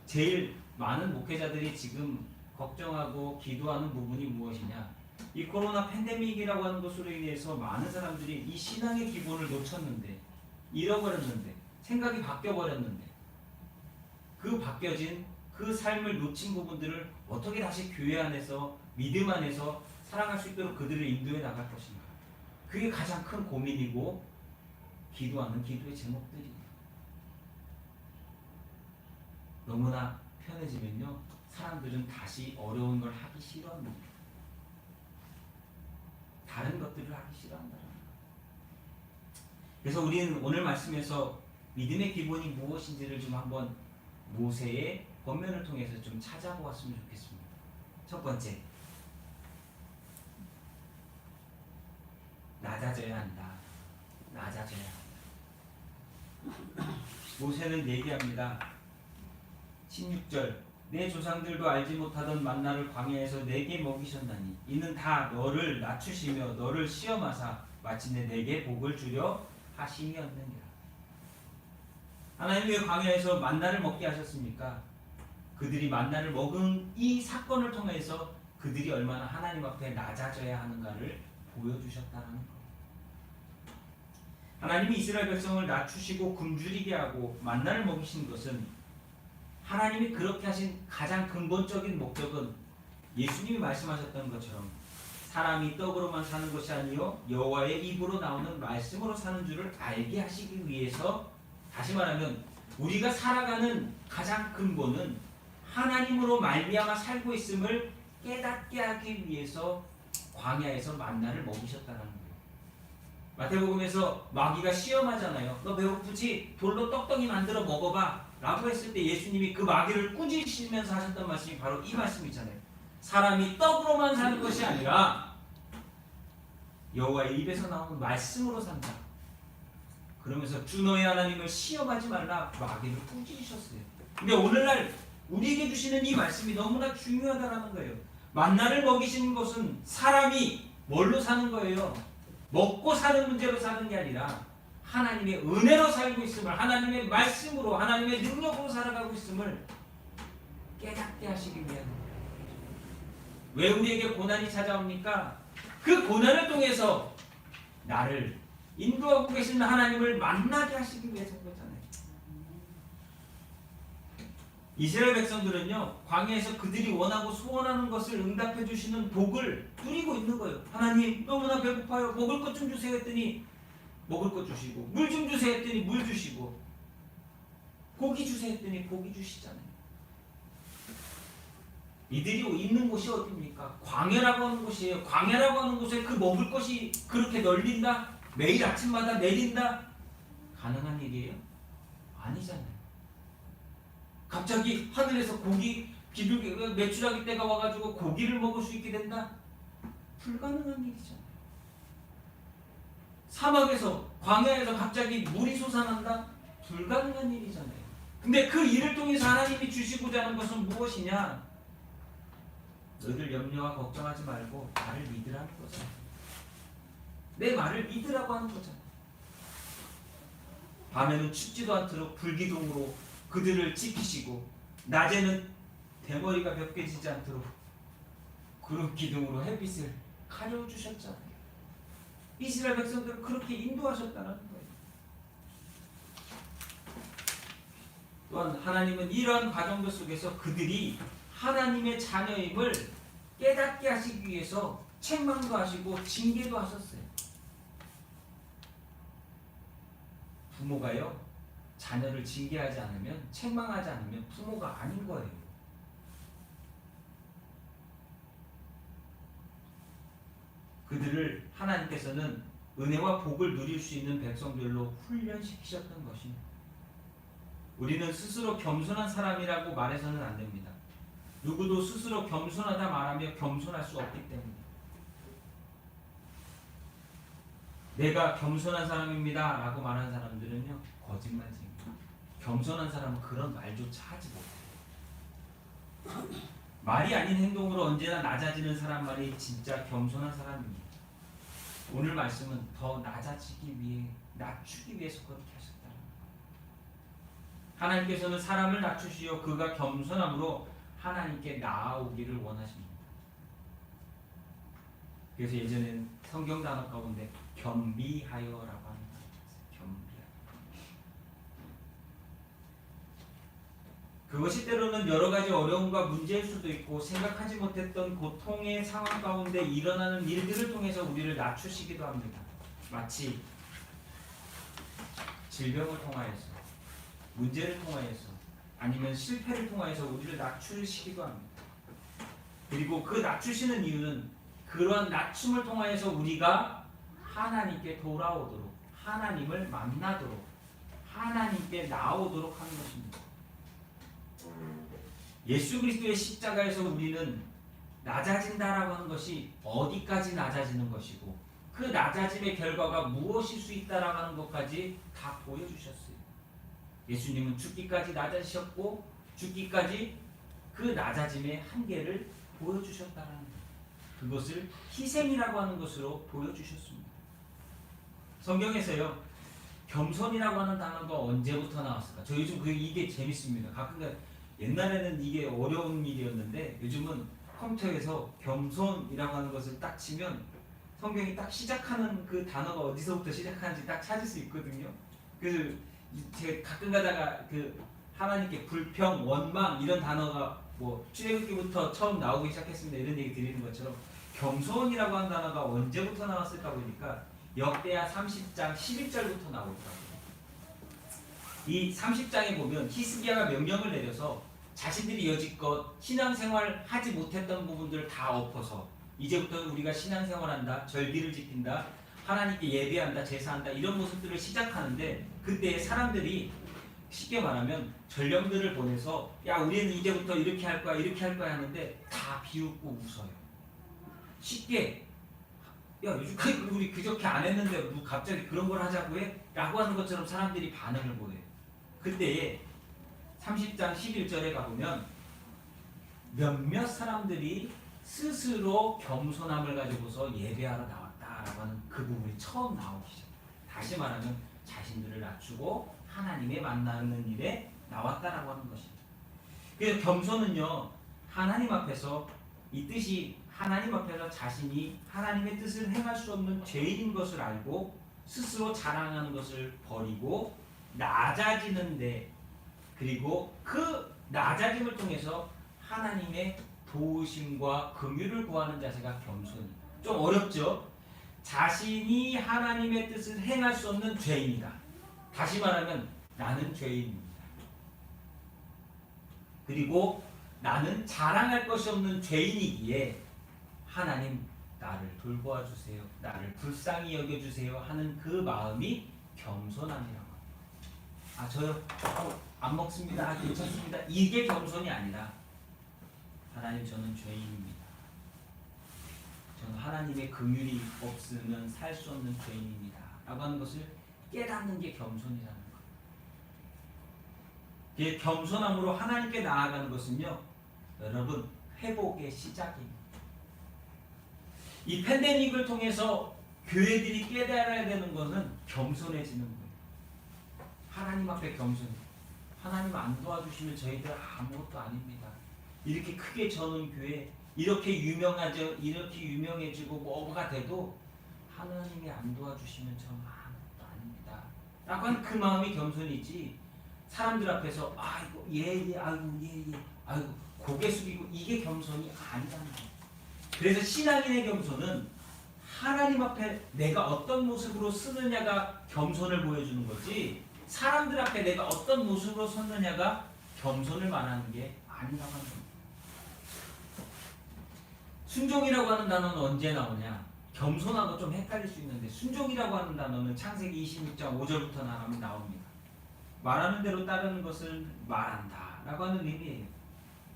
제일 많은 목회자들이 지금 걱정하고 기도하는 부분이 무엇이냐? 이 코로나 팬데믹이라고 하는 것으로 인해서 많은 사람들이 이 신앙의 기본을 놓쳤는데, 잃어버렸는데, 생각이 바뀌어버렸는데, 그 바뀌어진 그 삶을 놓친 부분들을 어떻게 다시 교회 안에서, 믿음 안에서 살아갈 수 있도록 그들을 인도해 나갈 것인가? 그게 가장 큰 고민이고 기도하는 기도의 제목들이에요. 너무나 편해지면요, 사람들은 다시 어려운 걸 하기 싫어합니다. 다른 것들을 하기 싫어한다. 그래서 우리는 오늘 말씀에서 믿음의 기본이 무엇인지를 좀 한번 모세의 권면을 통해서 좀 찾아보았으면 좋겠습니다. 첫 번째, 낮아져야 한다. 낮아져야 한다. 모세는 얘기합니다. 16절, 내 조상들도 알지 못하던 만나를 광야에서 내게 먹이셨나니 이는 다 너를 낮추시며 너를 시험하사 마침내 내게 복을 주려 하심이었느니라. 하나님 왜 광야에서 만나를 먹게 하셨습니까? 그들이 만나를 먹은 이 사건을 통해서 그들이 얼마나 하나님 앞에 낮아져야 하는가를 보여주셨다는 것. 하나님이 이스라엘 백성을 낮추시고 굶주리게 하고 만나를 먹이신 것은, 하나님이 그렇게 하신 가장 근본적인 목적은 예수님이 말씀하셨던 것처럼 사람이 떡으로만 사는 것이 아니요 여호와의 입으로 나오는 말씀으로 사는 줄을 알게 하시기 위해서, 다시 말하면 우리가 살아가는 가장 근본은 하나님으로 말미암아 살고 있음을 깨닫게 하기 위해서 광야에서 만나를 먹이셨다는 거예요. 마태복음에서 마귀가 시험하잖아요. 너 배고프지? 돌로 떡떡이 만들어 먹어봐 라고 했을 때 예수님이 그 마귀를 꾸짖으시면서 하셨던 말씀이 바로 이 말씀이잖아요. 사람이 떡으로만 사는 것이 아니라 여호와의 입에서 나오는 말씀으로 산다. 그러면서 주 너의 하나님을 시험하지 말라 마귀를 꾸짖으셨어요. 근데 오늘날 우리에게 주시는 이 말씀이 너무나 중요하다는 거예요. 만나를 먹이시는 것은 사람이 뭘로 사는 거예요? 먹고 사는 문제로 사는 게 아니라 하나님의 은혜로 살고 있음을, 하나님의 말씀으로, 하나님의 능력으로 살아가고 있음을 깨닫게 하시기 위한 거예요. 왜 우리에게 고난이 찾아옵니까? 그 고난을 통해서 나를 인도하고 계신 하나님을 만나게 하시기 위해서인 거잖아요. 이스라엘 백성들은요, 광야에서 그들이 원하고 소원하는 것을 응답해 주시는 복을 누리고 있는 거예요. 하나님 너무나 배고파요. 먹을 것 좀 주세요 했더니 먹을 것 주시고, 물 좀 주세요 했더니 물 주시고, 고기 주세요 했더니 고기 주시잖아요. 이들이 있는 곳이 어디입니까? 광야라고 하는 곳이에요. 광야라고 하는 곳에 그 먹을 것이 그렇게 널린다? 매일 아침마다 내린다? 가능한 일이에요? 아니잖아요. 갑자기 하늘에서 고기, 비둘기, 메추라기 때가 와가지고 고기를 먹을 수 있게 된다? 불가능한 일이잖아요. 사막에서, 광야에서 갑자기 물이 솟아난다? 불가능한 일이잖아요. 근데 그 일을 통해서 하나님이 주시고자 하는 것은 무엇이냐? 너희들 염려와 걱정하지 말고 나를 믿으라는 거잖아요. 내 말을 믿으라고 하는 거잖아요. 밤에는 춥지도 않도록 불기둥으로 그들을 지키시고, 낮에는 대머리가 벗겨지지 않도록 구름 기둥으로 햇빛을 가려주셨잖아요. 이스라엘 백성들을 그렇게 인도하셨다는 거예요. 또한 하나님은 이러한 과정들 속에서 그들이 하나님의 자녀임을 깨닫게 하시기 위해서 책망도 하시고 징계도 하셨어요. 부모가요, 자녀를 징계하지 않으면, 책망하지 않으면 부모가 아닌 거예요. 그들을 하나님께서는 은혜와 복을 누릴 수 있는 백성들로 훈련시키셨던 것입니다. 우리는 스스로 겸손한 사람이라고 말해서는 안 됩니다. 누구도 스스로 겸손하다 말하며 겸손할 수 없기 때문에. 내가 겸손한 사람입니다 라고 말하는 사람들은요, 거짓말쟁입니다. 겸손한 사람은 그런 말조차 하지 못해요. 말이 아닌 행동으로 언제나 낮아지는 사람만이 진짜 겸손한 사람입니다. 오늘 말씀은 더 낮아지기 위해, 낮추기 위해서 그렇게 하셨다는 거예요. 하나님께서는 사람을 낮추시어 그가 겸손함으로 하나님께 나아오기를 원하십니다. 그래서 예전에는 성경 단어 가운데 겸비하여라고 하는 단어가 있어요. 겸비하여. 그것이 때로는 여러 가지 어려움과 문제일 수도 있고, 생각하지 못했던 고통의 상황 가운데 일어나는 일들을 통해서 우리를 낮추시기도 합니다. 마치 질병을 통하여서, 문제를 통하여서, 아니면 실패를 통하여서 우리를 낮추시기도 합니다. 그리고 그 낮추시는 이유는 그러한 낮춤을 통하여서 우리가 하나님께 돌아오도록, 하나님을 만나도록, 하나님께 나오도록 하는 것입니다. 예수 그리스도의 십자가에서 우리는 낮아진다라고 하는 것이 어디까지 낮아지는 것이고, 그 낮아짐의 결과가 무엇일 수 있다라고 하는 것까지 다 보여주셨어요. 예수님은 죽기까지 낮아지셨고, 죽기까지 그 낮아짐의 한계를 보여주셨다는 것, 그것을 희생이라고 하는 것으로 보여주셨습니다. 성경에서요, 겸손이라고 하는 단어가 언제부터 나왔을까? 저 요즘 이게 재밌습니다. 가끔 옛날에는 이게 어려운 일이었는데, 요즘은 컴퓨터에서 겸손이라고 하는 것을 딱 치면 성경이 딱 시작하는 그 단어가 어디서부터 시작하는지 딱 찾을 수 있거든요. 그래서 제가 가끔 가다가 그 하나님께 불평, 원망 이런 단어가 뭐 출애굽기부터 처음 나오기 시작했습니다 이런 얘기 드리는 것처럼, 겸손이라고 하는 단어가 언제부터 나왔을까 보니까 역대하 30장 11절부터 나오더라고요. 이 30장에 보면 히스기야가 명령을 내려서 자신들이 여지껏 신앙생활 하지 못했던 부분들을 다 엎어서, 이제부터 우리가 신앙생활한다, 절기를 지킨다, 하나님께 예배한다, 제사한다, 이런 모습들을 시작하는데, 그때 사람들이 쉽게 말하면 전령들을 보내서 야 우리는 이제부터 이렇게 할 거야 이렇게 할 거야 하는데 다 비웃고 웃어요. 쉽게 야 요즘 우리 그저께 안 했는데 뭐 갑자기 그런 걸 하자고 해? 라고 하는 것처럼 사람들이 반응을 보여요. 그때에 30장 11절에 가보면 몇몇 사람들이 스스로 겸손함을 가지고서 예배하러 나왔다라고 하는 그 부분이 처음 나오기 시작해요. 다시 말하면 자신들을 낮추고 하나님의 만나는 일에 나왔다라고 하는 것입니다. 그래서 겸손은요, 하나님 앞에서, 이 뜻이 하나님 앞에서 자신이 하나님의 뜻을 행할 수 없는 죄인인 것을 알고 스스로 자랑하는 것을 버리고 낮아지는데, 그리고 그 낮아짐을 통해서 하나님의 도우심과 긍휼을 구하는 자세가 겸손이에요. 좀 어렵죠? 자신이 하나님의 뜻을 행할 수 없는 죄인이다. 다시 말하면 나는 죄인입니다. 그리고 나는 자랑할 것이 없는 죄인이기에 하나님 나를 돌보아 주세요, 나를 불쌍히 여겨주세요 하는 그 마음이 겸손함이라고 합니다. 아 저요? 안 먹습니다. 아, 괜찮습니다. 이게 겸손이 아니라 하나님 저는 죄인입니다. 저는 하나님의 긍휼이 없으면 살 수 없는 죄인입니다 라고 하는 것을 깨닫는 게 겸손이라는 거예요. 겸손함으로 하나님께 나아가는 것은요, 여러분 회복의 시작입니다. 이 팬데믹을 통해서 교회들이 깨달아야 되는 것은 겸손해지는 거예요. 하나님 앞에 겸손해. 하나님 안 도와주시면 저희들 아무것도 아닙니다. 이렇게 크게 저는 교회, 이렇게 유명하죠, 이렇게 유명해지고 뭐가 돼도 하나님이 안 도와주시면 저는 아무것도 아닙니다 라고 하는 그 마음이 겸손이지, 사람들 앞에서 아이고 예예 아이고 예예 아이고 고개 숙이고, 이게 겸손이 아니라는 거예요. 그래서 신앙인의 겸손은 하나님 앞에 내가 어떤 모습으로 쓰느냐가 겸손을 보여주는 거지, 사람들 앞에 내가 어떤 모습으로 섰느냐가 겸손을 말하는 게 아니라고 하는 겁니다. 순종이라고 하는 단어는 언제 나오냐? 겸손하고 좀 헷갈릴 수 있는데 순종이라고 하는 단어는 창세기 26장 5절부터 나옵니다. 말하는 대로 따르는 것을 말한다 라고 하는 의미예요.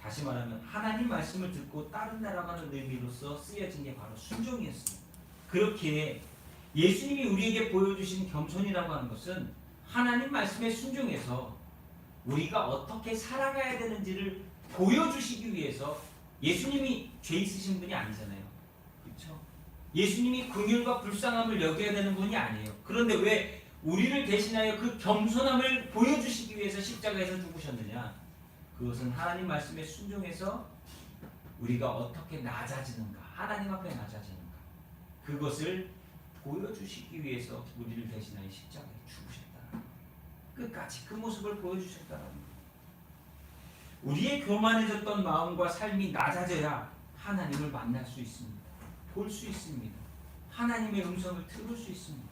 다시 말하면 하나님 말씀을 듣고 따른다라고 하는 의미로서 쓰여진 게 바로 순종이었어요. 그렇게 예수님이 우리에게 보여주신 겸손이라고 하는 것은 하나님 말씀에 순종해서 우리가 어떻게 살아가야 되는지를 보여주시기 위해서 예수님이 죄 있으신 분이 아니잖아요. 그렇죠? 예수님이 긍휼과 불쌍함을 여겨야 되는 분이 아니에요. 그런데 왜 우리를 대신하여 그 겸손함을 보여주시기 위해서 십자가에서 죽으셨느냐? 그것은 하나님 말씀에 순종해서 우리가 어떻게 낮아지는가, 하나님 앞에 낮아지는가, 그것을 보여주시기 위해서 우리를 대신하여 십자가에 죽으셨다. 끝까지 그 모습을 보여주셨다는 거예요. 우리의 교만해졌던 마음과 삶이 낮아져야 하나님을 만날 수 있습니다. 볼 수 있습니다. 하나님의 음성을 들을 수 있습니다.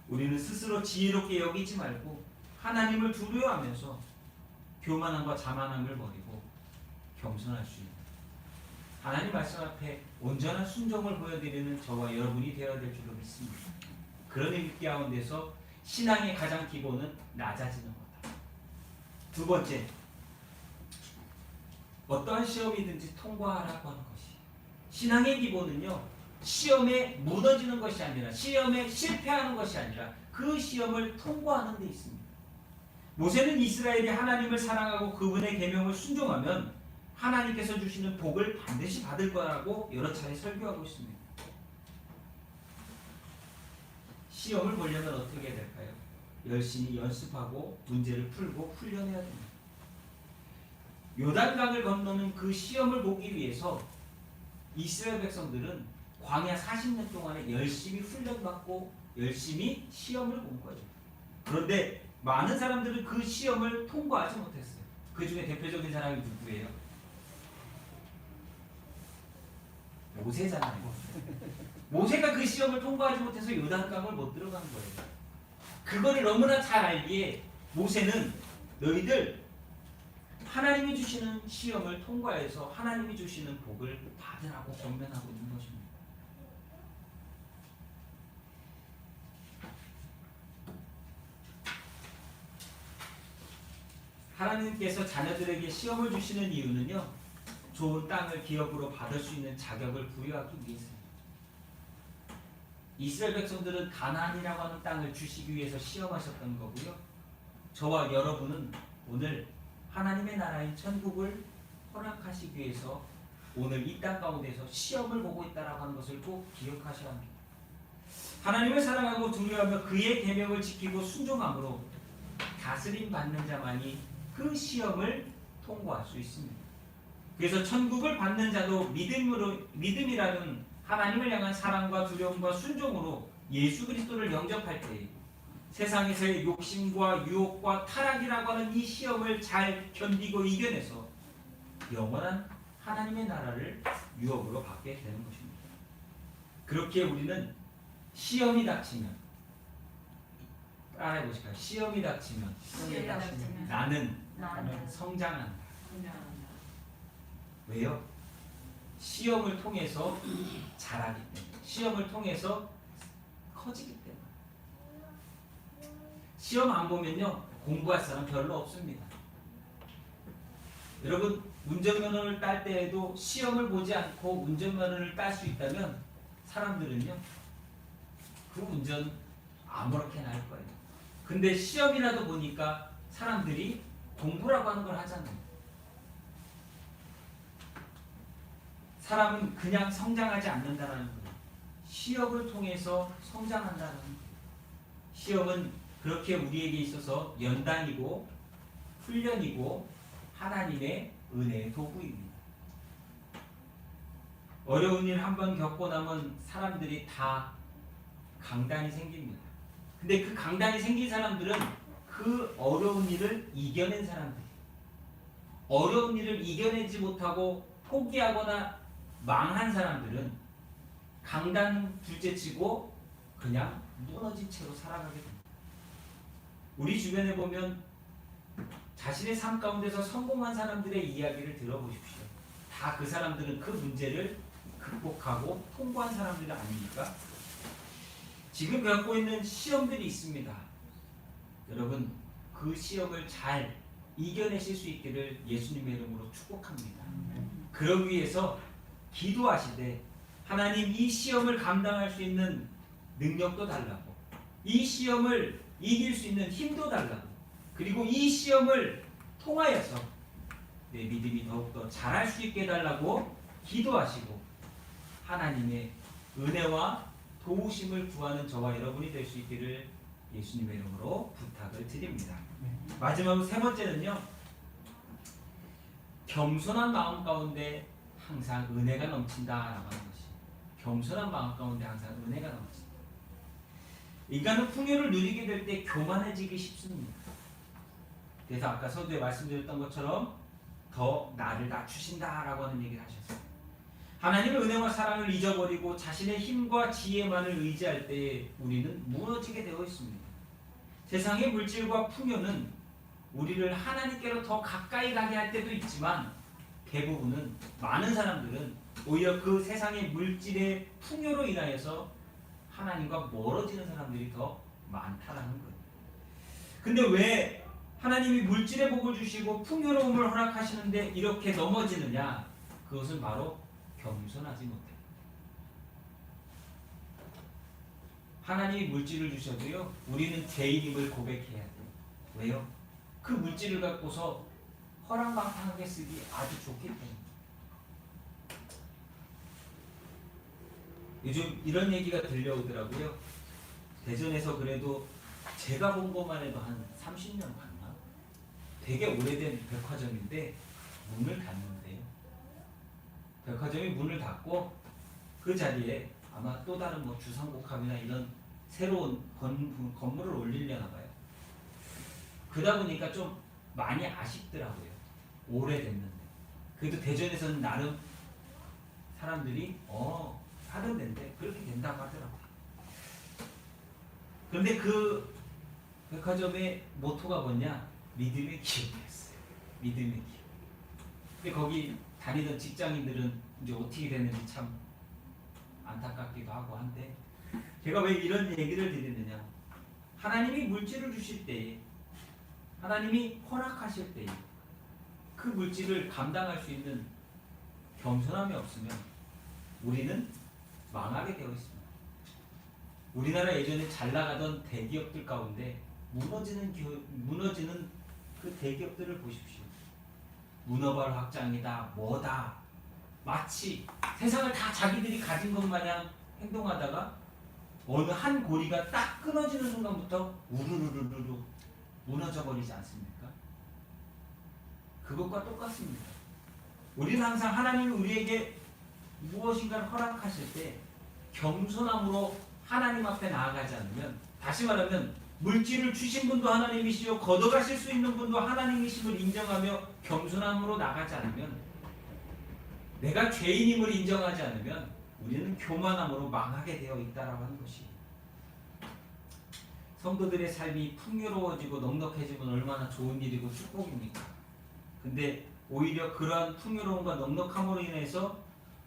우리는 스스로 지혜롭게 여기지 말고 하나님을 두려워하면서 교만함과 자만함을 버리고 겸손할 수 있는 하나님 말씀 앞에 온전한 순종을 보여드리는 저와 여러분이 되어야 될 줄로 믿습니다. 그런 의미 가운데서 신앙의 가장 기본은 낮아지는 거다. 두 번째, 어떠한 시험이든지 통과하라고 하는 것이. 신앙의 기본은요, 시험에 무너지는 것이 아니라, 시험에 실패하는 것이 아니라 그 시험을 통과하는 데 있습니다. 모세는 이스라엘이 하나님을 사랑하고 그분의 계명을 순종하면 하나님께서 주시는 복을 반드시 받을 거라고 여러 차례 설교하고 있습니다. 시험을 보려면 어떻게 해야 될까요? 열심히 연습하고 문제를 풀고 훈련해야 됩니다. 요단강을 건너는 그 시험을 보기 위해서 이스라엘 백성들은 광야 40년 동안에 열심히 훈련받고 열심히 시험을 본 거예요. 그런데 많은 사람들은 그 시험을 통과하지 못했어요. 그 중에 대표적인 사람이 누구예요? 모세잖아요. 모세가 그 시험을 통과하지 못해서 요단강을 못 들어간 거예요. 그거를 너무나 잘 알기에 모세는 너희들 하나님이 주시는 시험을 통과해서 하나님이 주시는 복을 받으라고 권면하고 있는 것입니다. 하나님께서 자녀들에게 시험을 주시는 이유는요, 좋은 땅을 기업으로 받을 수 있는 자격을 부여하기 위해서입니다. 이스라엘 백성들은 가나안이라고 하는 땅을 주시기 위해서 시험하셨던 거고요. 저와 여러분은 오늘 하나님의 나라인 천국을 허락하시기 위해서 오늘 이 땅 가운데서 시험을 보고 있다라고 하는 것을 꼭 기억하셔야 합니다. 하나님을 사랑하고 두려워하며 그의 계명을 지키고 순종함으로 다스림 받는 자만이 그 시험을 통과할 수 있습니다. 그래서 천국을 받는 자도 믿음이라는 하나님을 향한 사랑과 두려움과 순종으로 예수 그리스도를 영접할 때 세상에서의 욕심과 유혹과 타락이라고 하는 이 시험을 잘 견디고 이겨내서 영원한 하나님의 나라를 유업으로 받게 되는 것입니다. 그렇게 우리는 시험이 닥치면, 따라해 보실까요? 시험이 닥치면 나는 성장한다. 왜요? 시험을 통해서 자라기 때문에, 시험을 통해서 커지기 때문에. 시험 안 보면요, 공부할 사람 별로 없습니다. 여러분, 운전면허를 딸 때에도 시험을 보지 않고 운전면허를 딸 수 있다면 사람들은요, 그 운전 아무렇게나 할 거예요. 근데 시험이라도 보니까 사람들이 공부라고 하는 걸 하잖아요. 사람은 그냥 성장하지 않는다는 거예요. 시험을 통해서 성장한다는 거예요. 시험은 그렇게 우리에게 있어서 연단이고 훈련이고 하나님의 은혜의 도구입니다. 어려운 일 한 번 겪고 나면 사람들이 다 강단이 생깁니다. 근데 그 강단이 생긴 사람들은 그 어려운 일을 이겨낸 사람들이에요. 어려운 일을 이겨내지 못하고 포기하거나 망한 사람들은 강단 둘째치고 그냥 무너진 채로 살아가게 됩니다. 우리 주변에 보면 자신의 삶 가운데서 성공한 사람들의 이야기를 들어보십시오. 다 그 사람들은 그 문제를 극복하고 통과한 사람들 아닙니까? 지금 겪고 있는 시험들이 있습니다. 여러분, 그 시험을 잘 이겨내실 수 있기를 예수님의 이름으로 축복합니다. 그러기 위해서 기도하시되 하나님, 이 시험을 감당할 수 있는 능력도 달라고, 이 시험을 이길 수 있는 힘도 달라고, 그리고 이 시험을 통하여서 내 믿음이 더욱더 자랄 수 있게 해달라고 기도하시고 하나님의 은혜와 도우심을 구하는 저와 여러분이 될 수 있기를 예수님의 이름으로 부탁을 드립니다. 마지막으로 세 번째는요, 겸손한 마음 가운데 항상 은혜가 넘친다라고 하는 것이, 겸손한 마음 가운데 항상 은혜가 넘친다. 인간은 풍요를 누리게 될 때 교만해지기 쉽습니다. 그래서 아까 서두에 말씀드렸던 것처럼 더 나를 낮추신다라고 하는 얘기를 하셨어요. 하나님의 은혜와 사랑을 잊어버리고 자신의 힘과 지혜만을 의지할 때 우리는 무너지게 되어 있습니다. 세상의 물질과 풍요는 우리를 하나님께로 더 가까이 가게 할 때도 있지만 대부분은, 많은 사람들은 오히려 그 세상의 물질의 풍요로 인하여서 하나님과 멀어지는 사람들이 더 많다라는 거예요. 근데 왜 하나님이 물질의 복을 주시고 풍요로움을 허락하시는데 이렇게 넘어지느냐? 그것은 바로 겸손하지 못해. 하나님이 물질을 주셔도요, 우리는 죄인임을 고백해야 돼요. 왜요? 그 물질을 갖고서 허랑방탕하게 쓰기 아주 좋기 때문에. 요즘 이런 얘기가 들려오더라고요. 대전에서 그래도 제가 본 것만 해도 한 30년 갔나? 되게 오래된 백화점인데 문을 닫는데요. 백화점이 문을 닫고 그 자리에 아마 또 다른 뭐 주상복합이나 이런 새로운 건물을 올리려나 봐요. 그러다 보니까 좀 많이 아쉽더라고요. 오래됐는데. 그래도 대전에서는 나름 사람들이 하던 데인데 그렇게 된다고 하더라고요. 그런데 그 백화점의 모토가 뭐냐? 믿음의 기업이었어요. 믿음의 기업. 근데 거기 다니던 직장인들은 이제 어떻게 되는지 참 안타깝기도 하고 한데, 제가 왜 이런 얘기를 드리느냐? 하나님이 물질을 주실 때에, 하나님이 허락하실 때에 그 물질을 감당할 수 있는 겸손함이 없으면 우리는 망하게 되어 있습니다. 우리나라 예전에 잘 나가던 대기업들 가운데 무너지는 그 대기업들을 보십시오. 문어발 확장이다, 뭐다, 마치 세상을 다 자기들이 가진 것 마냥 행동하다가 어느 한 고리가 딱 끊어지는 순간부터 우르르르르 무너져 버리지 않습니까? 그것과 똑같습니다. 우리는 항상 하나님이 우리에게 무엇인가를 허락하실 때 겸손함으로 하나님 앞에 나아가지 않으면, 다시 말하면 물질을 주신 분도 하나님이시요 걷어가실 수 있는 분도 하나님이심을 인정하며 겸손함으로 나가지 않으면, 내가 죄인임을 인정하지 않으면 우리는 교만함으로 망하게 되어 있다라고 하는 것이, 성도들의 삶이 풍요로워지고 넉넉해지면 얼마나 좋은 일이고 축복입니까? 근데 오히려 그러한 풍요로움과 넉넉함으로 인해서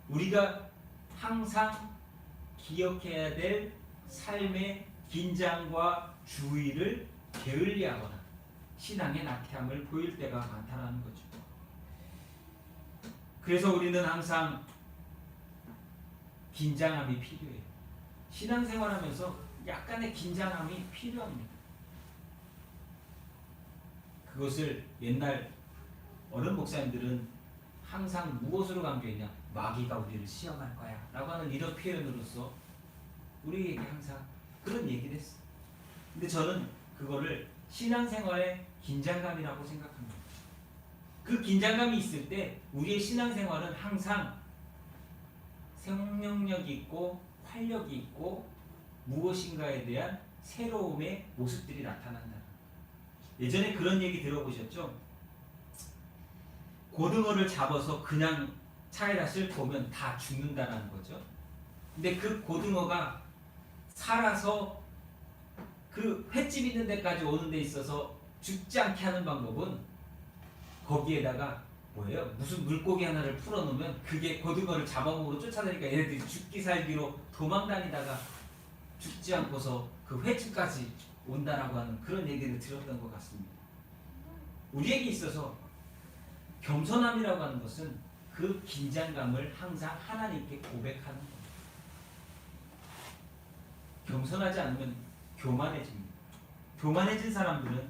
우리가 항상 기억해야 될 삶의 긴장과 주의를 게을리하거나 신앙의 나태함을 보일 때가 많다는 거죠. 그래서 우리는 항상 긴장함이 필요해요. 신앙생활하면서 약간의 긴장함이 필요합니다. 그것을 옛날 어른 목사님들은 항상 무엇으로 강조했냐? 마귀가 우리를 시험할 거야 라고 하는 이런 표현으로서 우리에게 항상 그런 얘기를 했어요. 근데 저는 그거를 신앙생활의 긴장감이라고 생각합니다. 그 긴장감이 있을 때 우리의 신앙생활은 항상 생명력이 있고 활력이 있고 무엇인가에 대한 새로움의 모습들이 나타난다. 예전에 그런 얘기 들어보셨죠? 고등어를 잡아서 그냥 차에다 싣고 오면 다 죽는다는 거죠. 근데 그 고등어가 살아서 그 그 횟집 있는 데까지 오는 데 있어서 죽지 않게 하는 방법은 거기에다가 뭐예요? 무슨 물고기 하나를 풀어놓으면 그게 고등어를 잡아먹으러 쫓아다니까 얘네들이 죽기 살기로 도망다니다가 죽지 않고서 그 횟집까지 온다라고 하는 그런 얘기를 들었던 것 같습니다. 우리에게 있어서 겸손함이라고 하는 것은 그 긴장감을 항상 하나님께 고백하는 겁니다. 겸손하지 않으면 교만해집니다. 교만해진 사람들은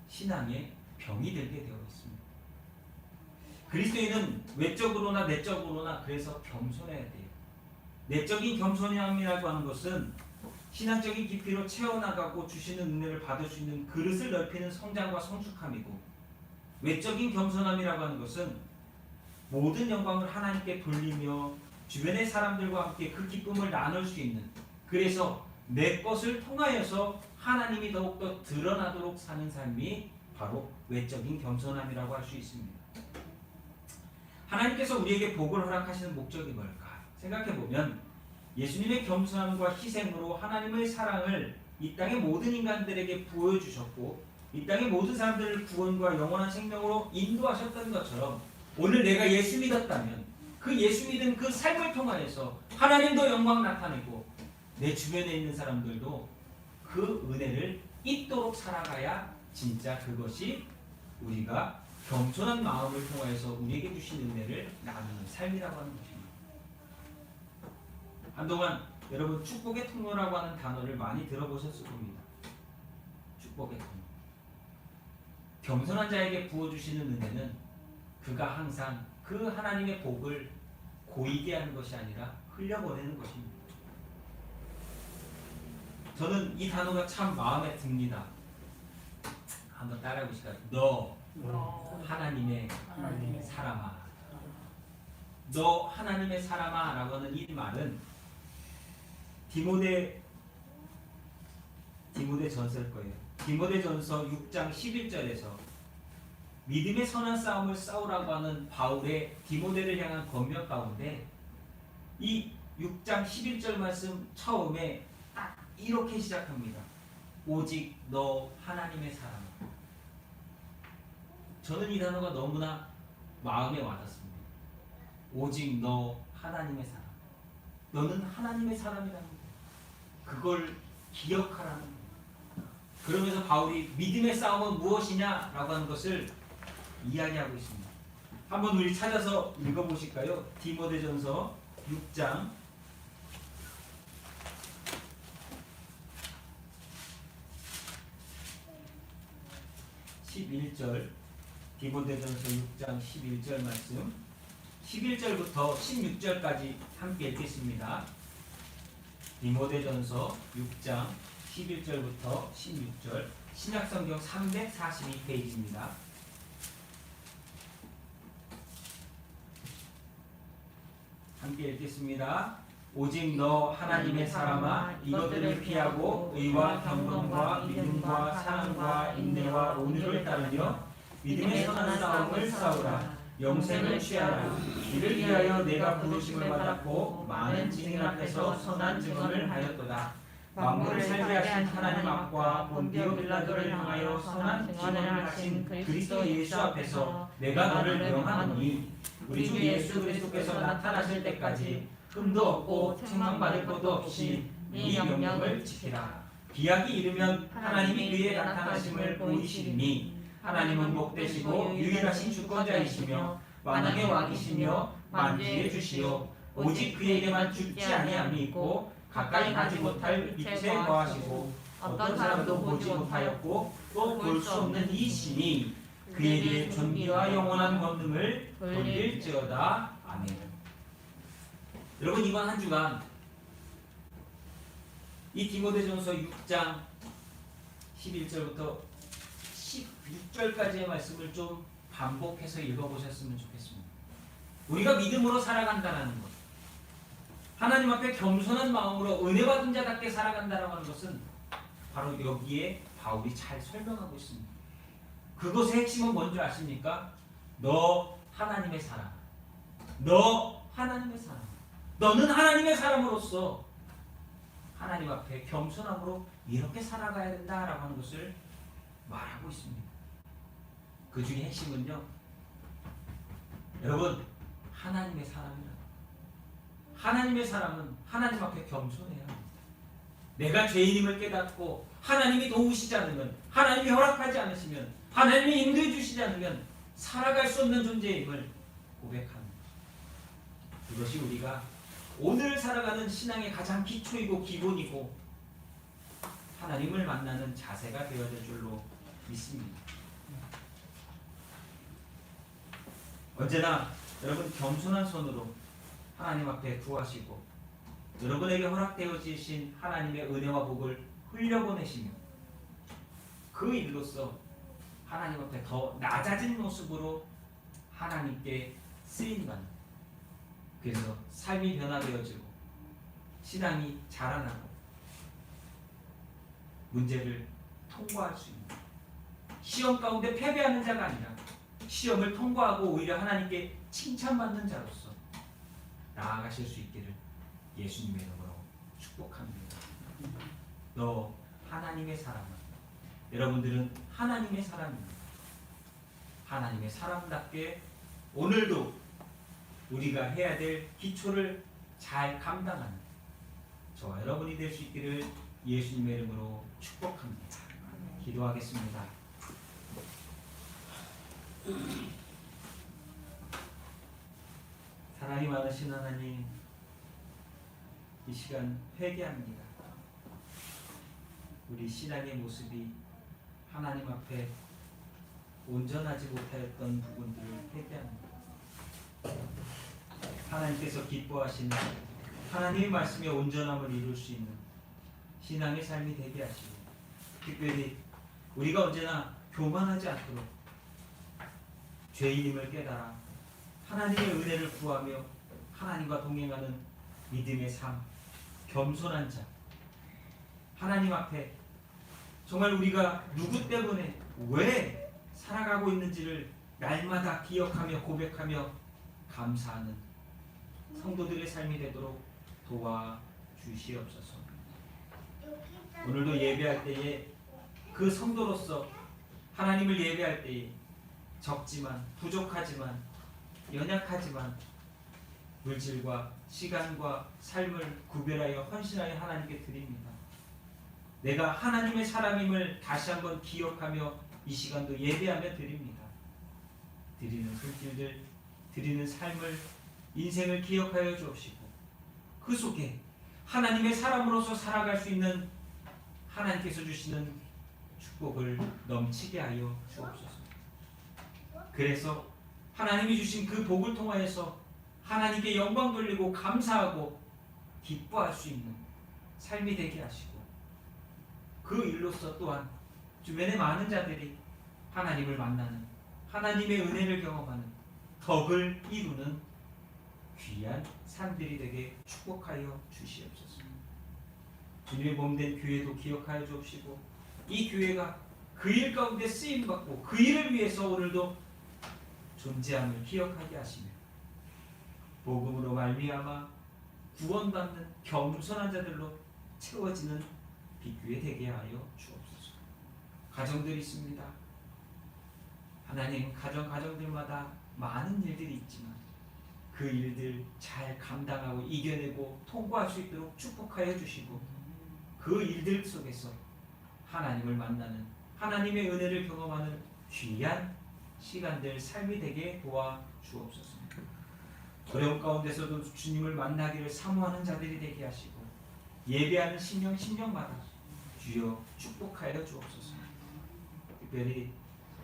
신앙에 병이 들게 되어 있습니다. 그리스도인은 외적으로나 내적으로나 그래서 겸손해야 돼요. 내적인 겸손함이라고 하는 것은 신앙적인 깊이로 채워나가고 주시는 은혜를 받을 수 있는 그릇을 넓히는 성장과 성숙함이고, 외적인 겸손함이라고 하는 것은 모든 영광을 하나님께 돌리며 주변의 사람들과 함께 그 기쁨을 나눌 수 있는, 그래서 내 것을 통하여서 하나님이 더욱더 드러나도록 사는 삶이 바로 외적인 겸손함이라고 할 수 있습니다. 하나님께서 우리에게 복을 허락하시는 목적이 뭘까 생각해보면, 예수님의 겸손함과 희생으로 하나님의 사랑을 이 땅의 모든 인간들에게 보여주셨고, 이 땅의 모든 사람들을 구원과 영원한 생명으로 인도하셨던 것처럼, 오늘 내가 예수 믿었다면 그 예수 믿은 그 삶을 통하여서 하나님도 영광 나타내고 내 주변에 있는 사람들도 그 은혜를 잊도록 살아가야 진짜 그것이 우리가 겸손한 마음을 통하여서 우리에게 주신 은혜를 나누는 삶이라고 하는 것입니다. 한동안 여러분 축복의 통로라고 하는 단어를 많이 들어보셨을 겁니다. 축복의 통로. 겸손한 자에게 부어주시는 은혜는 그가 항상 그 하나님의 복을 고이게 하는 것이 아니라 흘려보내는 것입니다. 저는 이 단어가 참 마음에 듭니다. 한번 따라해 보실까요? 너 하나님의 사람아. 너 하나님의 사람아 라고 하는 이 말은 디모데전서일 거예요. 디모데전서 6장 11절에서 믿음의 선한 싸움을 싸우라고 하는 바울의 디모데를 향한 권면 가운데 이 6장 11절 말씀 처음에 딱 이렇게 시작합니다. 오직 너 하나님의 사람아. 저는 이 단어가 너무나 마음에 와닿습니다. 오직 너 하나님의 사람. 너는 하나님의 사람이라는 거예요. 그걸 기억하라는 거예요. 그러면서 바울이 믿음의 싸움은 무엇이냐라고 하는 것을 이야기하고 있습니다. 한번 우리 찾아서 읽어보실까요? 디모데전서 6장 11절, 디모데전서 6장 11절 말씀, 11절부터 16절까지 함께 읽겠습니다. 디모데전서 6장 11절부터 16절, 신약성경 342페이지입니다. 함께 읽겠습니다. 오직 너 하나님의 사람아, 이것들을 피하고 의와 경건과 믿음과 사랑과 인내와 온유를 따르며 믿음의 선한 싸움을 싸우라. 영생을 취하라. 이를 위하여 내가 부르심을 받았고 많은 증인 앞에서 선한 증언을 하였도다. 만물을 살게 하신 하나님 앞과 본디오 빌라도를 향하여 선한 증언을 하신 그리스도 예수 앞에서 내가 너를 명하노니, 우리 주 예수 그리스도께서 나타나실 때까지 흠도 없고 책망받을 것도 없이 이 명령을 지키라. 기약이 이르면 하나님이 그의 나타나심을 보이시리니, 하나님은 복되시고 유일하신 주권자이시며 만왕의 왕이시며 만주의 주시오. 오직 그에게만 죽지 아니함이 있고 가까이 가지 못할 빛에 거하시고 어떤 사람도 보지 못하였고 또 볼 수 없는 이시니 그에게 존귀와 영원한 권능을 돌릴지어다. 아멘. 여러분, 이번 한 주간 이 디모데전서 6장 11절부터 16절까지의 말씀을 좀 반복해서 읽어보셨으면 좋겠습니다. 우리가 믿음으로 살아간다는 것, 하나님 앞에 겸손한 마음으로 은혜받은 자답게 살아간다는 것은 바로 여기에 바울이 잘 설명하고 있습니다. 그것의 핵심은 뭔지 아십니까? 너 하나님의 사람. 너 하나님의 사람. 너는 하나님의 사람으로서 하나님 앞에 겸손함으로 이렇게 살아가야 된다라고 하는 것을 말하고 있습니다. 그 중에 핵심은요, 여러분, 하나님의 사람이라. 하나님의 사람은 하나님 앞에 겸손해야 합니다. 내가 죄인임을 깨닫고 하나님이 도우시지 않으면, 하나님이 허락하지 않으시면, 하나님이 인도해 주시지 않으면 살아갈 수 없는 존재임을 고백합니다. 이것이 우리가 오늘 살아가는 신앙의 가장 기초이고 기본이고 하나님을 만나는 자세가 되어야 될 줄로 믿습니다. 언제나 여러분 겸손한 손으로 하나님 앞에 구하시고 여러분에게 허락되어지신 하나님의 은혜와 복을 흘려보내시며 그 일로써 하나님 앞에 더 낮아진 모습으로 하나님께 쓰임받는, 그래서 삶이 변화되어지고 신앙이 자라나고 문제를 통과할 수 있는, 시험 가운데 패배하는 자가 아니라 시험을 통과하고 오히려 하나님께 칭찬받는 자로서 나아가실 수 있기를 예수님의 이름으로 축복합니다. 너 하나님의 사람아. 여러분들은 하나님의 사람입니다. 하나님의 사람답게 오늘도 우리가 해야 될 기초를 잘 감당하는 저와 여러분이 될 수 있기를 예수님의 이름으로 축복합니다. 기도하겠습니다. 사랑이 많으신 하나님, 이 시간 회개합니다. 우리 신앙의 모습이 하나님 앞에 온전하지 못하였던 부분들을 회개합니다. 하나님께서 기뻐하시는 하나님의 말씀에 온전함을 이룰 수 있는 신앙의 삶이 되게 하시고, 특별히 우리가 언제나 교만하지 않도록 죄인임을 깨달아 하나님의 은혜를 구하며 하나님과 동행하는 믿음의 삶, 겸손한 자, 하나님 앞에 정말 우리가 누구 때문에 왜 살아가고 있는지를 날마다 기억하며 고백하며 감사하는 성도들의 삶이 되도록 도와주시옵소서. 오늘도 예배할 때에 그 성도로서 하나님을 예배할 때에 적지만 부족하지만 연약하지만 물질과 시간과 삶을 구별하여 헌신하여 하나님께 드립니다. 내가 하나님의 사람임을 다시 한번 기억하며 이 시간도 예배하며 드립니다. 드리는 손길들, 드리는 삶을, 인생을 기억하여 주옵시고 그 속에 하나님의 사람으로서 살아갈 수 있는 하나님께서 주시는 축복을 넘치게 하여 주옵소서. 그래서 하나님이 주신 그 복을 통하여서 하나님께 영광 돌리고 감사하고 기뻐할 수 있는 삶이 되게 하시고, 그 일로써 또한 주변의 많은 자들이 하나님을 만나는, 하나님의 은혜를 경험하는, 덕을 이루는 귀한 삶들이 되게 축복하여 주시옵소서. 주님의 몸된 교회도 기억하여 주옵시고 이 교회가 그 일 가운데 쓰임받고 그 일을 위해서 오늘도 존재함을 기억하게 하시며 복음으로 말미암아 구원받는 겸손한 자들로 채워지는 빛교회 되게 하여 주옵소서. 가정들이 있습니다. 하나님, 가정들마다 많은 일들이 있지만 그 일들 잘 감당하고 이겨내고 통과할 수 있도록 축복하여 주시고 그 일들 속에서 하나님을 만나는, 하나님의 은혜를 경험하는 귀한 시간들, 삶이 되게 도와주옵소서. 어려움 가운데서도 주님을 만나기를 사모하는 자들이 되게 하시고 예배하는 심령마다 주여 축복하여 주옵소서. 특별히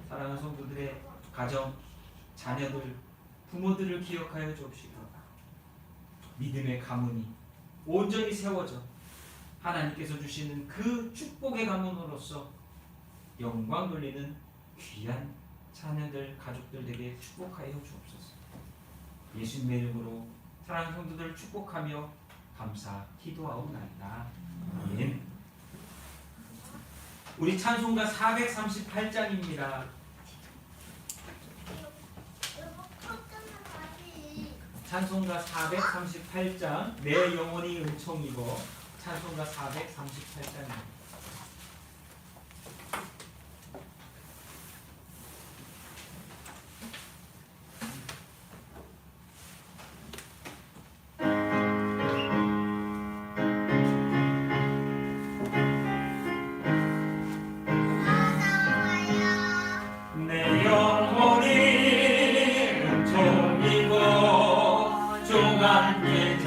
사랑하는 성도들의 가정, 자녀들, 부모들을 기억하여 주옵시고 믿음의 가문이 온전히 세워져 하나님께서 주시는 그 축복의 가문으로서 영광 돌리는 귀한 자녀들, 가족들 되게 축복하여 주옵소서. 예수님의 이름으로 사랑하는 성도들 축복하며 감사 기도하옵나이다. 아멘. 우리 찬송가 438장입니다. 찬송가 438장 내 영혼이 은총이고 찬송가 438장입니다. 내 영혼이 은총이고 종안개지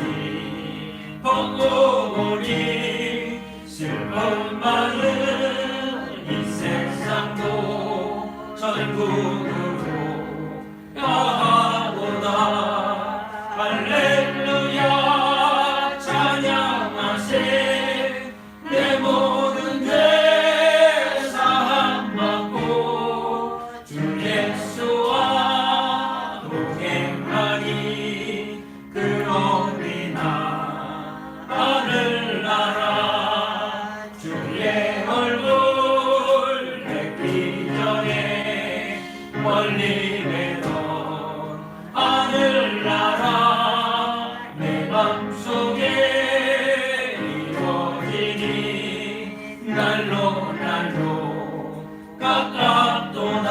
헛고보니 슬픔 많은 이 세상도 전국으로 가보다 할렐루야 찬양하세 내 모든 죄 사함받고 주 예수와 동행하니 그러리나 하늘나라 주의 얼굴 뵙기 전에 멀리 뵈던 하늘나라 내 맘속에 이루어지니 날로 날로 가깝도다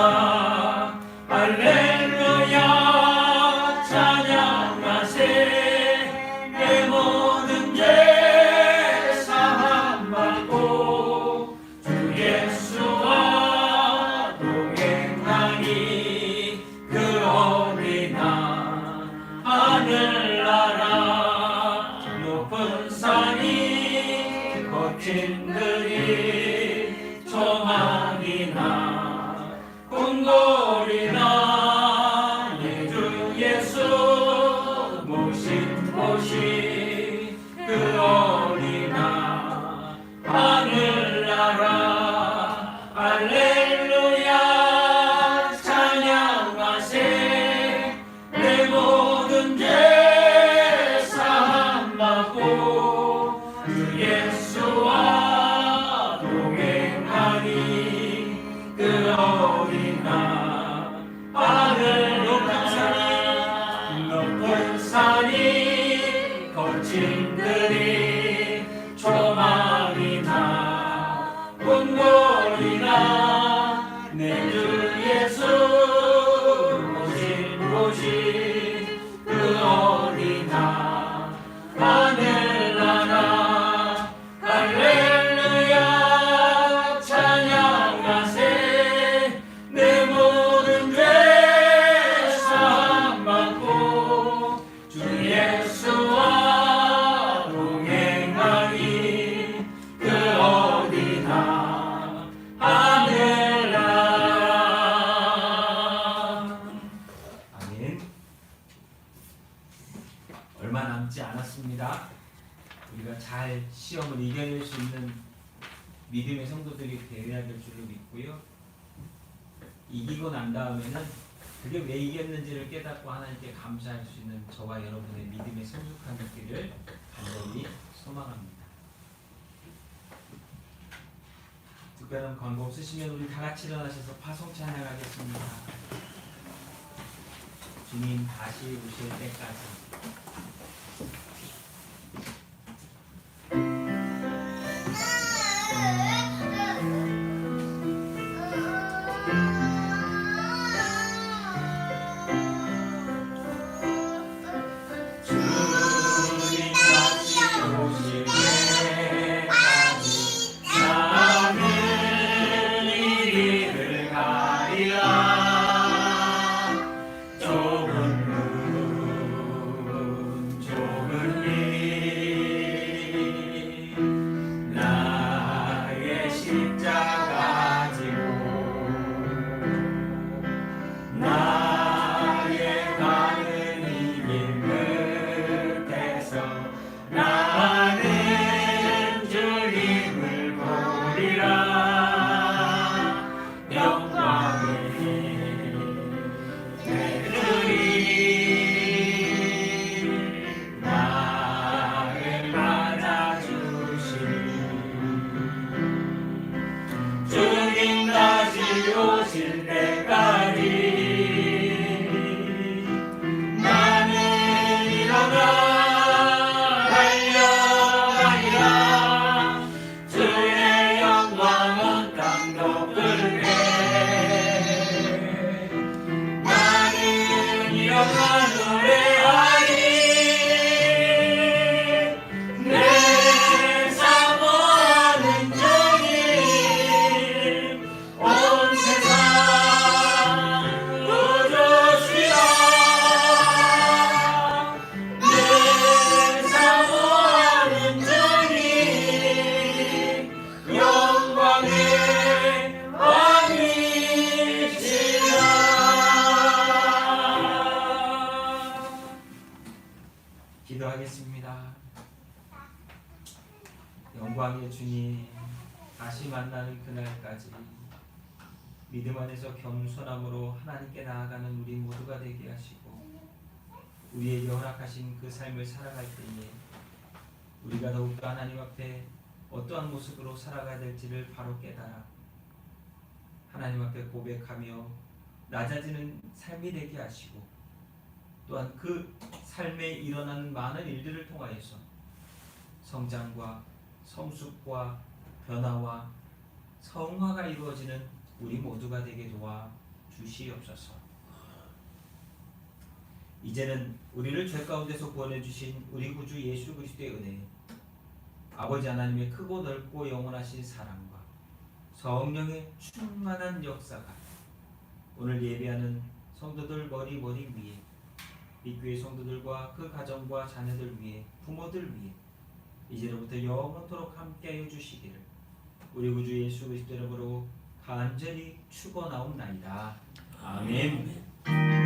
할렐루야 찬양하세 내 모든 죄 사함받고 주 예수와 동행하니 그러리나 하늘나라 높은 산이 거친 들이 조망이나 궁궐이나 내 주 예수 모신 곳이 그러리나 하늘나라 할렐루야 찬양하세 내 모든 죄 사함받고 주 예수와 동행하니 그러리나 하늘 높은 산이 거친 들이 조망이나 궁궐이나 내 주 예수 모신 곳이 그러리나 하늘나라 할렐루야 찬양하세 내 모든 죄 사함받고 주 예수와 동행하니 그러리나 하늘나라. 아멘. 얼마 남지 않았습니다. 우리가 잘 시험을 이겨낼 수 있는 믿음의 성도들이 되어야 될 줄로 믿고요. 이기고 난 다음에는 그게 왜 이겼는지를 깨닫고 하나님께 감사할 수 있는 저와 여러분의 믿음의 성숙함이 있기를 간절히 소망합니다. 특별한 광고 없으시면 우리 다 같이 일어나셔서 파송 찬양하겠습니다. 주님 다시 오실 때까지. 나는 일어나 달려가리라. 다시 만나는 그날까지 믿음 안에서 겸손함으로 하나님께 나아가는 우리 모두가 되게 하시고 우리에게 허락하신 그 삶을 살아갈 때에 우리가 더욱더 하나님 앞에 어떠한 모습으로 살아가야 될지를 바로 깨달아 하나님 앞에 고백하며 낮아지는 삶이 되게 하시고 또한 그 삶에 일어나는 많은 일들을 통하여서 성장과 성숙과 변화와 성화가 이루어지는 우리 모두가 되게 도와 주시옵소서. 이제는 우리를 죄 가운데서 구원해 주신 우리 구주 예수 그리스도의 은혜, 아버지 하나님의 크고 넓고 영원하신 사랑과 성령의 충만한 역사가 오늘 예배하는 성도들 머리 위에 이 교회 성도들과 그 가정과 자녀들 위에 부모들 위에 이제로부터 영원토록 함께하여 주시기를 우리 구주 예수 그리스도 이름으로 간절히 축원하옵나이다. 아멘.